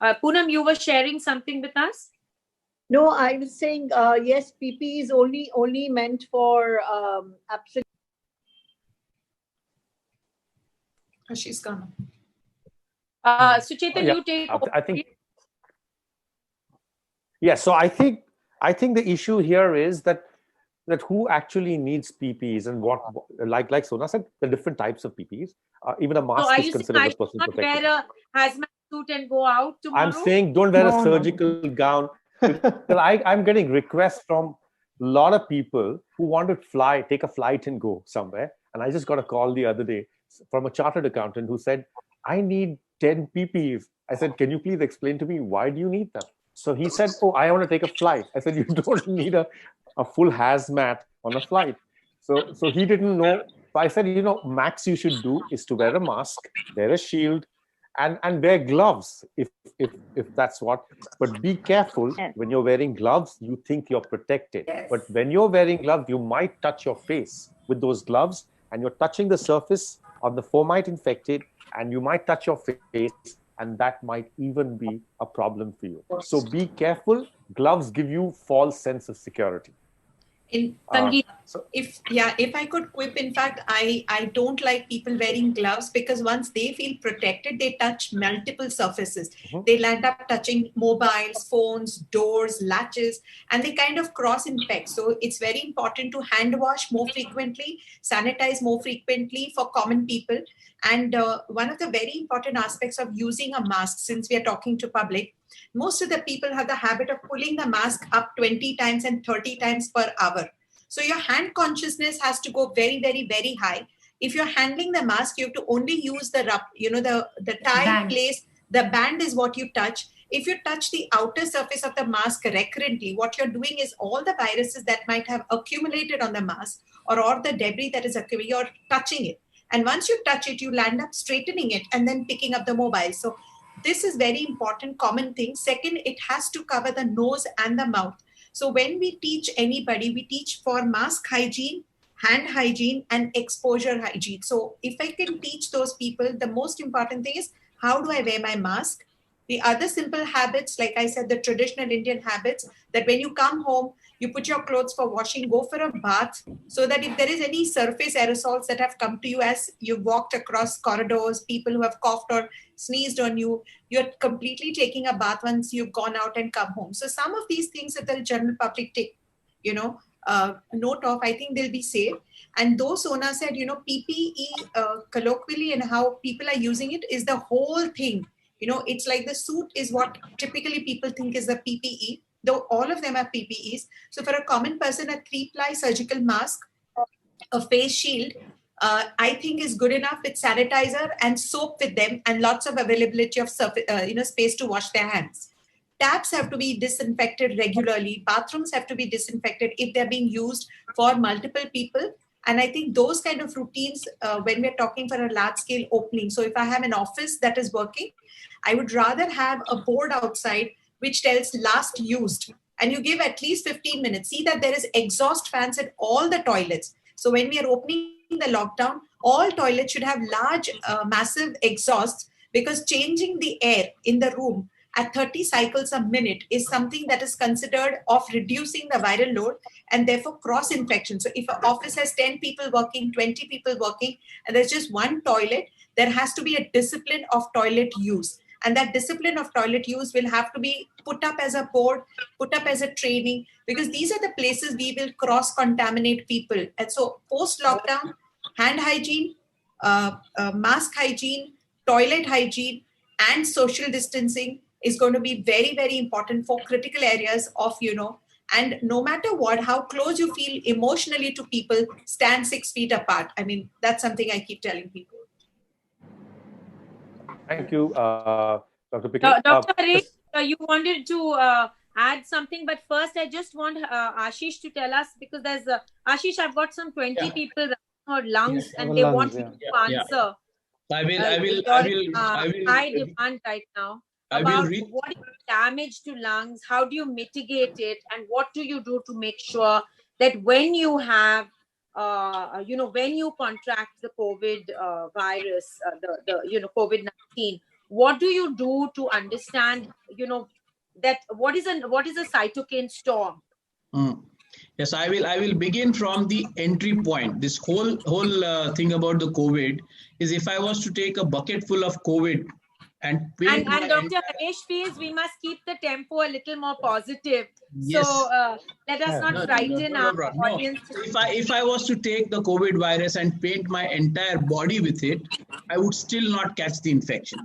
Poonam, you were sharing something with us? No, I was saying, yes, PPE is only meant for absolute. Oh, she's gone. Sucheta, you take over. I think. Yeah, so I think the issue here is that who actually needs PPEs and what, like Sona said, the different types of PPEs. Even a mask is considered a personal protective. Wear a hazmat suit and go out tomorrow? I'm saying don't wear a surgical gown. I'm getting requests from a lot of people who want to take a flight and go somewhere. And I just got a call the other day from a chartered accountant who said, I need 10 PPEs. I said, can you please explain to me, why do you need them? So he said, oh, I want to take a flight. I said, you don't need a full hazmat on a flight. So he didn't know. I said, max you should do is to wear a mask, wear a shield, and wear gloves if that's what. But be careful when you're wearing gloves, you think you're protected. Yes. But when you're wearing gloves, you might touch your face with those gloves, and you're touching the surface of the fomite infected, and you might touch your face, and that might even be a problem for you. So be careful. Gloves give you false sense of security. If I could quip, in fact, I don't like people wearing gloves, because once they feel protected, they touch multiple surfaces. They'll end up touching mobiles, phones, doors, latches, and they kind of cross-infect. So it's very important to hand wash more frequently, sanitize more frequently for common people. And one of the very important aspects of using a mask, since we are talking to public, most of the people have the habit of pulling the mask up 20 times and 30 times per hour. So your hand consciousness has to go very, very, very high. If you're handling the mask, you have to only use the tie place. The band is what you touch. If you touch the outer surface of the mask recurrently, what you're doing is all the viruses that might have accumulated on the mask or the debris that is accumulated, you're touching it. And once you touch it, you'll end up straightening it and then picking up the mobile. So this is very important, common thing. Second, it has to cover the nose and the mouth. So when we teach anybody, we teach for mask hygiene, hand hygiene, and exposure hygiene. So if I can teach those people, the most important thing is, how do I wear my mask? The other simple habits, like I said, the traditional Indian habits, that when you come home, you put your clothes for washing, go for a bath, so that if there is any surface aerosols that have come to you as you walked across corridors, people who have coughed or sneezed on you, you're completely taking a bath once you've gone out and come home. So some of these things that the general public take, note of, I think they'll be safe. And though Sona said, PPE colloquially and how people are using it is the whole thing. It's like the suit is what typically people think is the PPE, though all of them are PPEs. So for a common person, a 3-ply surgical mask, a face shield, I think is good enough with sanitizer and soap with them, and lots of availability of space to wash their hands. Taps have to be disinfected regularly. Bathrooms have to be disinfected if they're being used for multiple people. And I think those kind of routines, when we're talking for a large scale opening. So if I have an office that is working, I would rather have a board outside which tells last used, and you give at least 15 minutes. See that there is exhaust fans at all the toilets. So when we are opening the lockdown, all toilets should have large, massive exhausts, because changing the air in the room at 30 cycles a minute is something that is considered of reducing the viral load and therefore cross-infection. So if an office has 10 people working, 20 people working, and there's just one toilet, there has to be a discipline of toilet use. And that discipline of toilet use will have to be put up as a board, put up as a training, because these are the places we will cross-contaminate people. And so post-lockdown, hand hygiene, mask hygiene, toilet hygiene, and social distancing is going to be very, very important for critical areas of, and no matter what, how close you feel emotionally to people, stand 6 feet apart. I mean, that's something I keep telling people. Thank you, Dr. Pickett. Dr. Parekh, you wanted to add something, but first I just want Ashish to tell us, because there's Ashish, I've got some 20 people on lungs, Yes, and our they lungs, want yeah. you to answer. I will High demand right now about what is the damage to lungs, how do you mitigate it, and what do you do to make sure that when you have when you contract the COVID virus, the COVID-19, what do you do to understand, that what is a cytokine storm? Yes, I will begin from the entry point. This whole thing about the COVID is, if I was to take a bucket full of COVID and paint and Dr. Haresh feels we must keep the tempo a little more positive. Yes. So let us not frighten our audience. If I was to take the COVID virus and paint my entire body with it, I would still not catch the infection.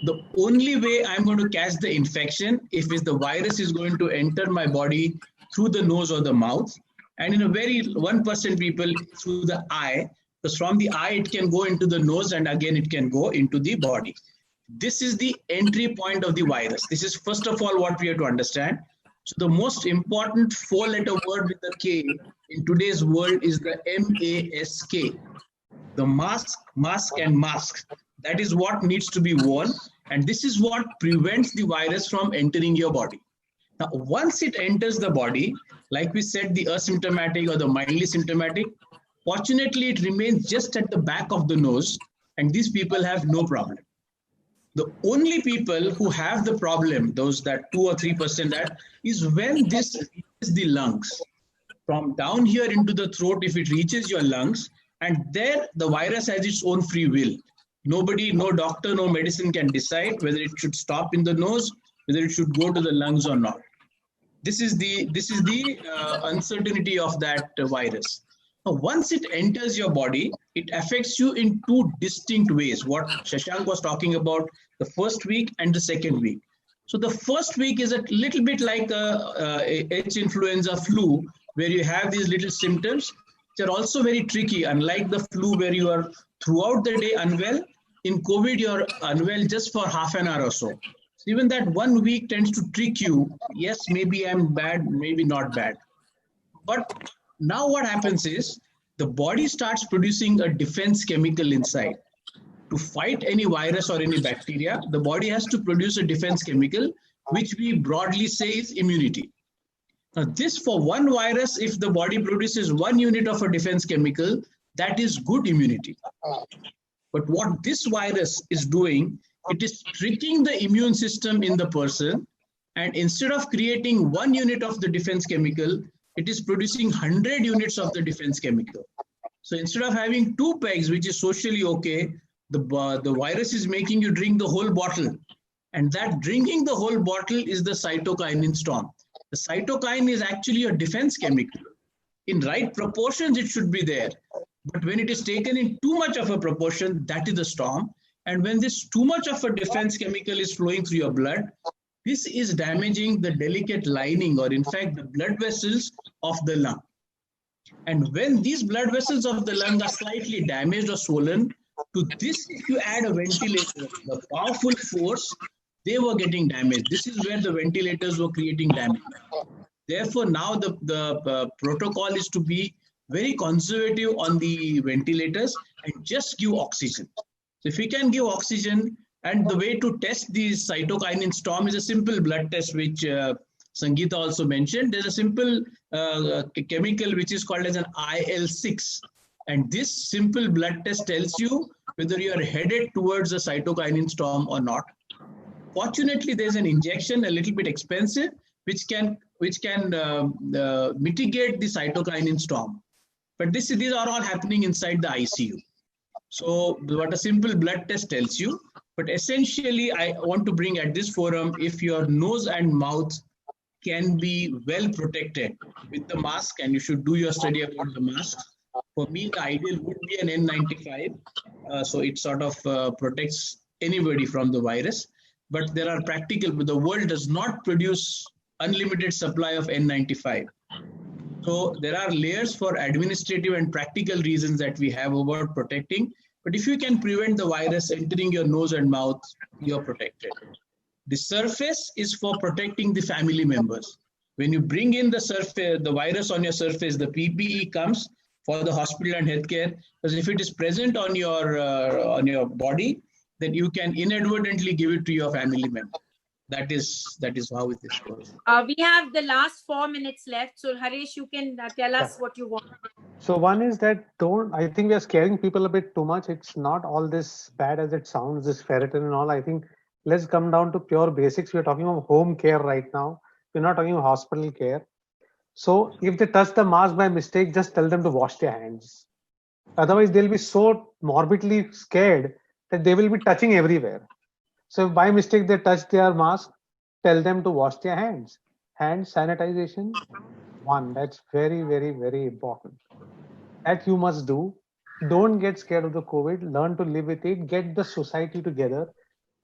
The only way I'm going to catch the infection if the virus is going to enter my body through the nose or the mouth, and in a very 1% people through the eye, because from the eye it can go into the nose and again it can go into the body. This is the entry point of the virus. This is first of all what we have to understand. So the most important 4-letter word with the K in today's world is the MASK. The mask and mask. That is what needs to be worn, and this is what prevents the virus from entering your body. Now, once it enters the body, like we said, the asymptomatic or the mildly symptomatic, fortunately, it remains just at the back of the nose, and these people have no problem. The only people who have the problem, those that 2 or 3%, that is when this reaches the lungs. From down here into the throat, if it reaches your lungs, and there the virus has its own free will. Nobody, no doctor, no medicine can decide whether it should stop in the nose, whether it should go to the lungs or not. This is the uncertainty of that virus. Now, once it enters your body, it affects you in 2 distinct ways. What Shashank was talking about, the first week and the second week. So the first week is a little bit like a H influenza flu, where you have these little symptoms. They're also very tricky. Unlike the flu where you are throughout the day unwell, in COVID you're unwell just for half an hour or so. So even that 1 week tends to trick you. Yes, maybe I'm bad, maybe not bad. But now what happens is the body starts producing a defense chemical inside. To fight any virus or any bacteria, the body has to produce a defense chemical, which we broadly say is immunity. Now this, for one virus, if the body produces 1 unit of a defense chemical, that is good immunity. But what this virus is doing, it is tricking the immune system in the person, and instead of creating 1 unit of the defense chemical, it is producing 100 units of the defense chemical. So instead of having 2 pegs, which is socially okay, the virus is making you drink the whole bottle. And that drinking the whole bottle is the cytokinin storm. The cytokine is actually a defense chemical. In right proportions, it should be there. But when it is taken in too much of a proportion, that is the storm. And when this too much of a defense chemical is flowing through your blood, this is damaging the delicate lining, or in fact, the blood vessels of the lung. And when these blood vessels of the lung are slightly damaged or swollen, to this, if you add a ventilator, the powerful force, they were getting damaged. This is where the ventilators were creating damage. Therefore, now the protocol is to be very conservative on the ventilators and just give oxygen. So if we can give oxygen, and the way to test the cytokinin storm is a simple blood test, which Sangeeta also mentioned. There's a simple chemical which is called as an IL-6. And this simple blood test tells you whether you are headed towards a cytokinin storm or not. Fortunately, there's an injection, a little bit expensive, which can mitigate the cytokinin storm. But these are all happening inside the ICU. So what a simple blood test tells you. But essentially, I want to bring at this forum, if your nose and mouth can be well protected with the mask, and you should do your study about the mask. For me, the ideal would be an N95. So it sort of protects anybody from the virus. But there are practical, the world does not produce unlimited supply of N95. So there are layers for administrative and practical reasons that we have about protecting. But if you can prevent the virus entering your nose and mouth, you're protected. The surface is for protecting the family members. When you bring in the virus on your surface, the PPE comes for the hospital and healthcare, because if it is present on your body, then you can inadvertently give it to your family member. That is how it is going. We have the last 4 minutes left. So Harish, you can tell us what you want. So one is that I think we are scaring people a bit too much. It's not all this bad as it sounds, this ferritin and all. I think let's come down to pure basics. We're talking of home care right now. We're not talking of hospital care. So if they touch the mask by mistake, just tell them to wash their hands. Otherwise, they'll be so morbidly scared that they will be touching everywhere. So if by mistake they touch their mask, tell them to wash their hands. Hand sanitization, one, that's very, very, very important. That you must do. Don't get scared of the COVID. Learn to live with it. Get the society together.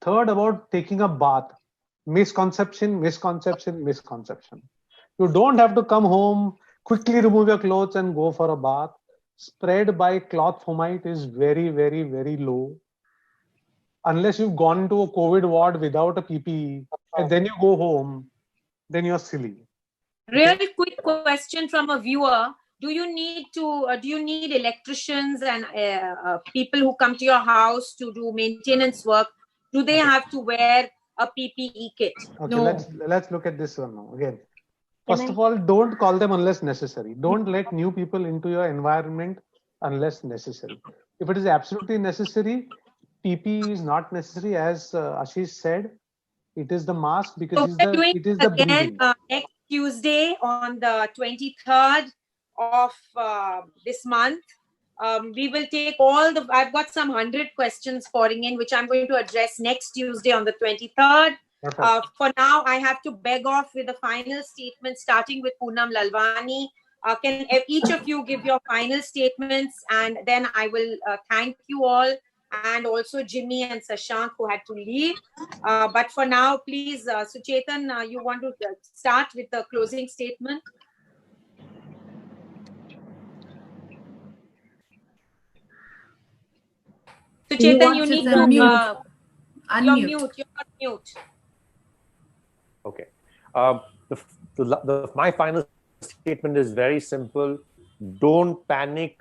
Third, about taking a bath. Misconception. You don't have to come home, quickly remove your clothes and go for a bath. Spread by cloth fomite is very, very, very low. Unless you've gone into a COVID ward without a PPE and then you go home, then you're silly. Really quick question from a viewer. Do you need electricians and people who come to your house to do maintenance work? Do they have to wear a PPE kit? Okay, no. Let's look at this one now. Again, first of all, don't call them unless necessary. Don't let new people into your environment unless necessary. If it is absolutely necessary, PPE is not necessary, as Ashish said. It is the mask because it is the breathing. Next Tuesday on the 23rd of this month. We will take I've got some 100 questions pouring in, which I'm going to address next Tuesday on the 23rd. For now, I have to beg off with a final statement, starting with Poonam Lalwani. Can each of you give your final statements, and then I will thank you all, and also Jimmy and Sashank, who had to leave. But for now, please, Suchetan, you want to start with the closing statement? Suchetan, you need to unmute. You're on mute. Okay. My final statement is very simple. Don't panic.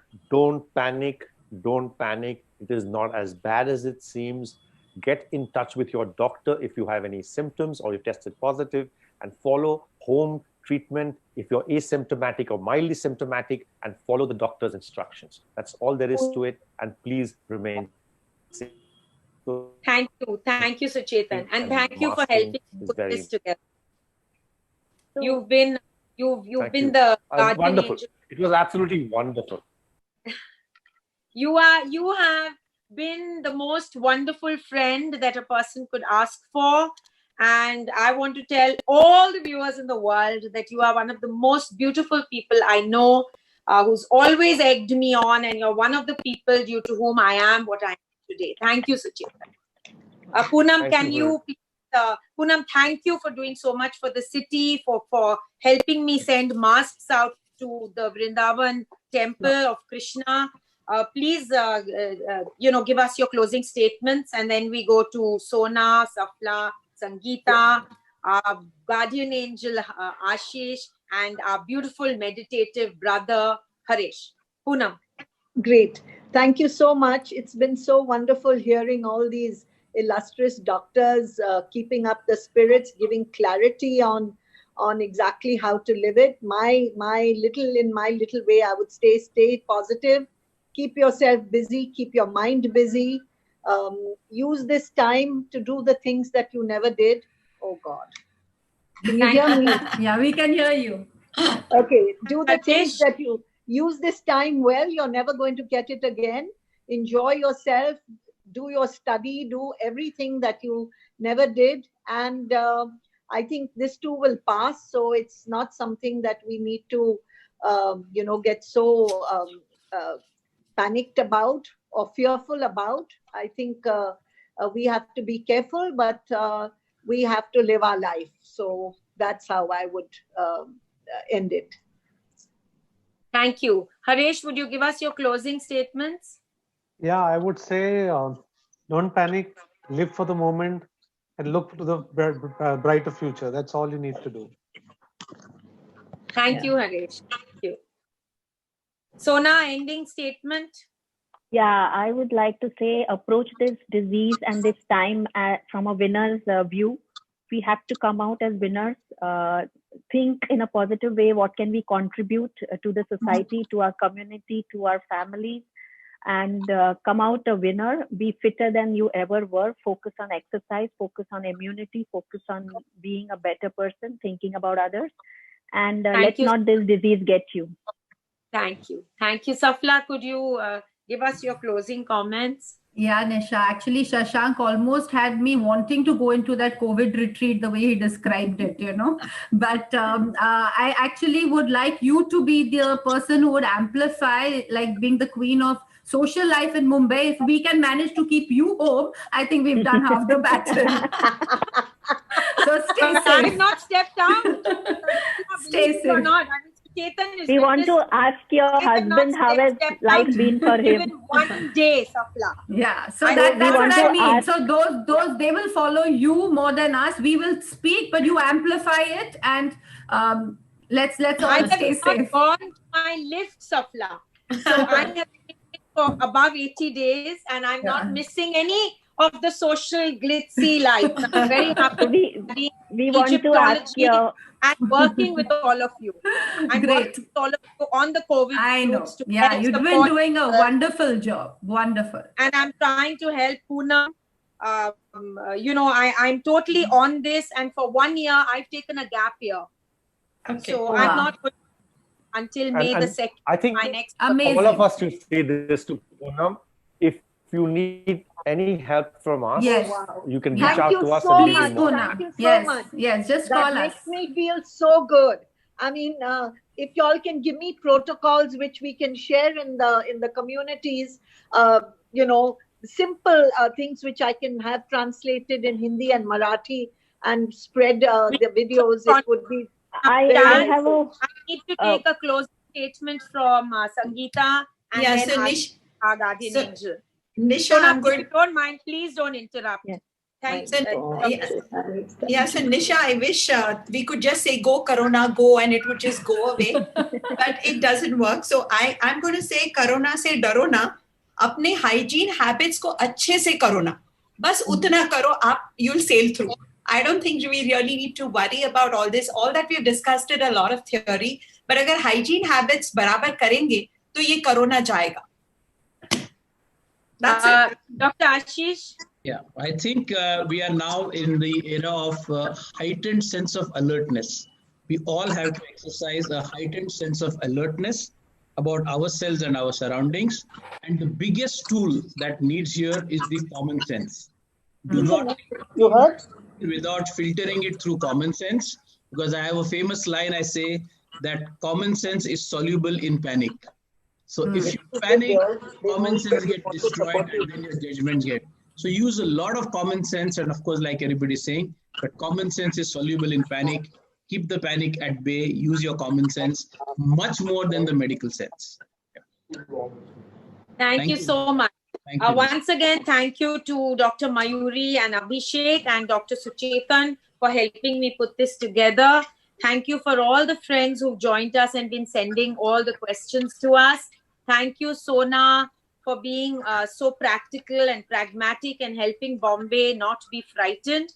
It is not as bad as it seems. Get in touch with your doctor if you have any symptoms or you tested positive, and follow home treatment if you're asymptomatic or mildly symptomatic, and follow the doctor's instructions. That's all there is to it. And please remain safe. Thank you, Suchetan, and thank you for helping put this together. You've been the guardian wonderful. angel. It was absolutely wonderful. You have been the most wonderful friend that a person could ask for, and I want to tell all the viewers in the world that you are one of the most beautiful people I know, who's always egged me on, and you're one of the people due to whom I am what I am today. Thank you, Suchetan. Poonam, Poonam, thank you for doing so much for the city, for helping me send masks out to the Vrindavan temple of Krishna. Please, give us your closing statements, and then we go to Sona, Safla, Sangeeta, our guardian angel Ashish, and our beautiful meditative brother Harish. Poonam. Great. Thank you so much. It's been so wonderful hearing all these illustrious doctors keeping up the spirits, giving clarity on exactly how to live it. In my little way, I would stay positive. Keep yourself busy. Keep your mind busy. Use this time to do the things that you never did. Oh God. Can you hear me? Yeah, we can hear you. Okay. Do the things that you use this time well. You're never going to get it again. Enjoy yourself. Do your study. Do everything that you never did. And I think this too will pass. So it's not something that we need to, get so panicked about or fearful about. I think we have to be careful, but we have to live our life. So that's how I would end it. Thank you. Harish, would you give us your closing statements? Yeah, I would say don't panic, live for the moment, and look to the brighter future. That's all you need to do. Thank you, Harish. Thank you. Sona, ending statement. Yeah, I would like to say approach this disease and this time from a winner's view. We have to come out as winners. Think in a positive way. What can we contribute to the society, to our community, to our families, and come out a winner. Be fitter than you ever were. Focus on exercise. Focus on immunity. Focus on being a better person, thinking about others, and let not this disease get you. Thank you. Thank you. Safla, could you give us your closing comments? Yeah, Nisha. Actually, Shashank almost had me wanting to go into that COVID retreat the way he described it, you know. But I actually would like you to be the person who would amplify, like being the queen of social life in Mumbai. If we can manage to keep you home, I think we've done half the battle. So stay safe. I have not stepped out. Stay safe. Or not. We want to ask your husband how has life been for him. Even one day, Safla. Yeah, so that's what I mean. So those they will follow you more than us. We will speak, but you amplify it, and let's all stay safe. I have gone to my lift, Safla. So I have been for above 80 days, and I'm not missing any of the social glitzy life. I'm very happy. We want to ask you. And working with all of you. And great. Working with all of you on the COVID. I know. Yeah, you've been doing a wonderful job. Wonderful. And I'm trying to help Poonam. You know, I'm totally on this. And for 1 year, I've taken a gap year. Okay. So I'm not going until May the 2nd. I think my next amazing. All of us should say this to Poonam. If you need any help from us, yes, you can reach out to us. So please, Thank you so yes, much. Yes, just that call us. That makes me feel so good. I mean, if y'all can give me protocols which we can share in the communities, you know, simple things which I can have translated in Hindi and Marathi and spread the videos, it would be. I need to take a closing statement from Sangeeta and then Nisha, I'm going. If you don't mind, please don't interrupt. Yeah. Thanks. So Nisha, I wish we could just say "Go Corona, go" and it would just go away, but it doesn't work. So I'm going to say Corona se daro na, अपने hygiene habits को अच्छे से करो ना, बस उतना करो आप, you'll sail through. I don't think we really need to worry about all this. All that we've discussed it a lot of theory, but अगर hygiene habits बराबर करेंगे, तो ये Corona जाएगा. That's it. Dr. Ashish? Yeah, I think we are now in the era of heightened sense of alertness. We all have to exercise a heightened sense of alertness about ourselves and our surroundings. And the biggest tool that needs here is the common sense. Do not without filtering it through common sense, because I have a famous line I say that common sense is soluble in panic. So if you panic, common sense gets destroyed and then your judgments get. So use a lot of common sense, and of course, like everybody is saying, but common sense is soluble in panic. Keep the panic at bay, use your common sense much more than the medical sense. Yeah. Thank you so much. Once again, thank you to Dr. Mayuri and Abhishek and Dr. Suchetan for helping me put this together. Thank you for all the friends who've joined us and been sending all the questions to us. Thank you, Sona, for being so practical and pragmatic and helping Bombay not be frightened.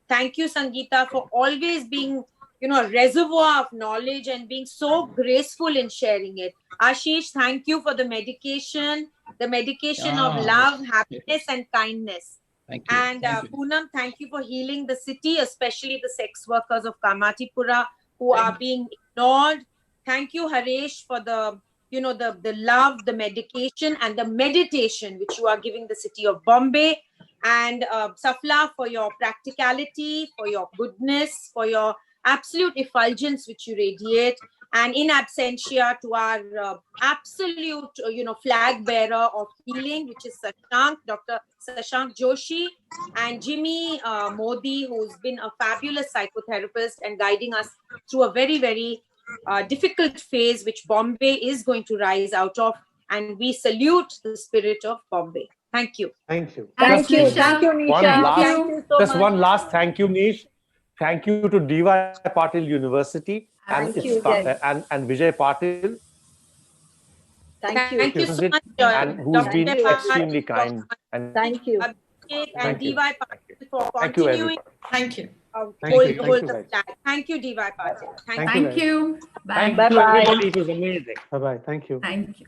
Thank you, Sangeeta, for always being, you know, a reservoir of knowledge and being so graceful in sharing it. Ashish, thank you for the medication of love, happiness, and kindness. Thank you. And Poonam, thank you for healing the city, especially the sex workers of Kamatipura who are being ignored. Thank you, Harish, for the, you know, the love, the medication, and the meditation which you are giving the city of Bombay. And Safla, for your practicality, for your goodness, for your absolute effulgence which you radiate. And in absentia to our absolute, you know, flag bearer of healing, which is Shashank, Dr. Shashank Joshi, and Jimmy Modi, who's been a fabulous psychotherapist and guiding us through a very, very difficult phase, which Bombay is going to rise out of. And we salute the spirit of Bombay. Thank you. Thank you. Thank you. Nisha. Thank you, Nisha. One last, Thank you so just much. one last thank you, Nish. Thank you to D.Y. Patil University and, Thank you, its, yes. and Vijay Patil, Thank you. Thank you so much, and who's Dr. been Thank you. extremely kind. And Thank you. Abhishek and Thank you. D.Y. Patil for thank you, continuing everybody. Thank you. hold Thank you. the Thank you, flag. guys. Thank you, D.Y. Patil. Thank you. Thank you. Bye. Thank Bye-bye. you, everybody. It was amazing. Bye-bye. Thank you. Thank you.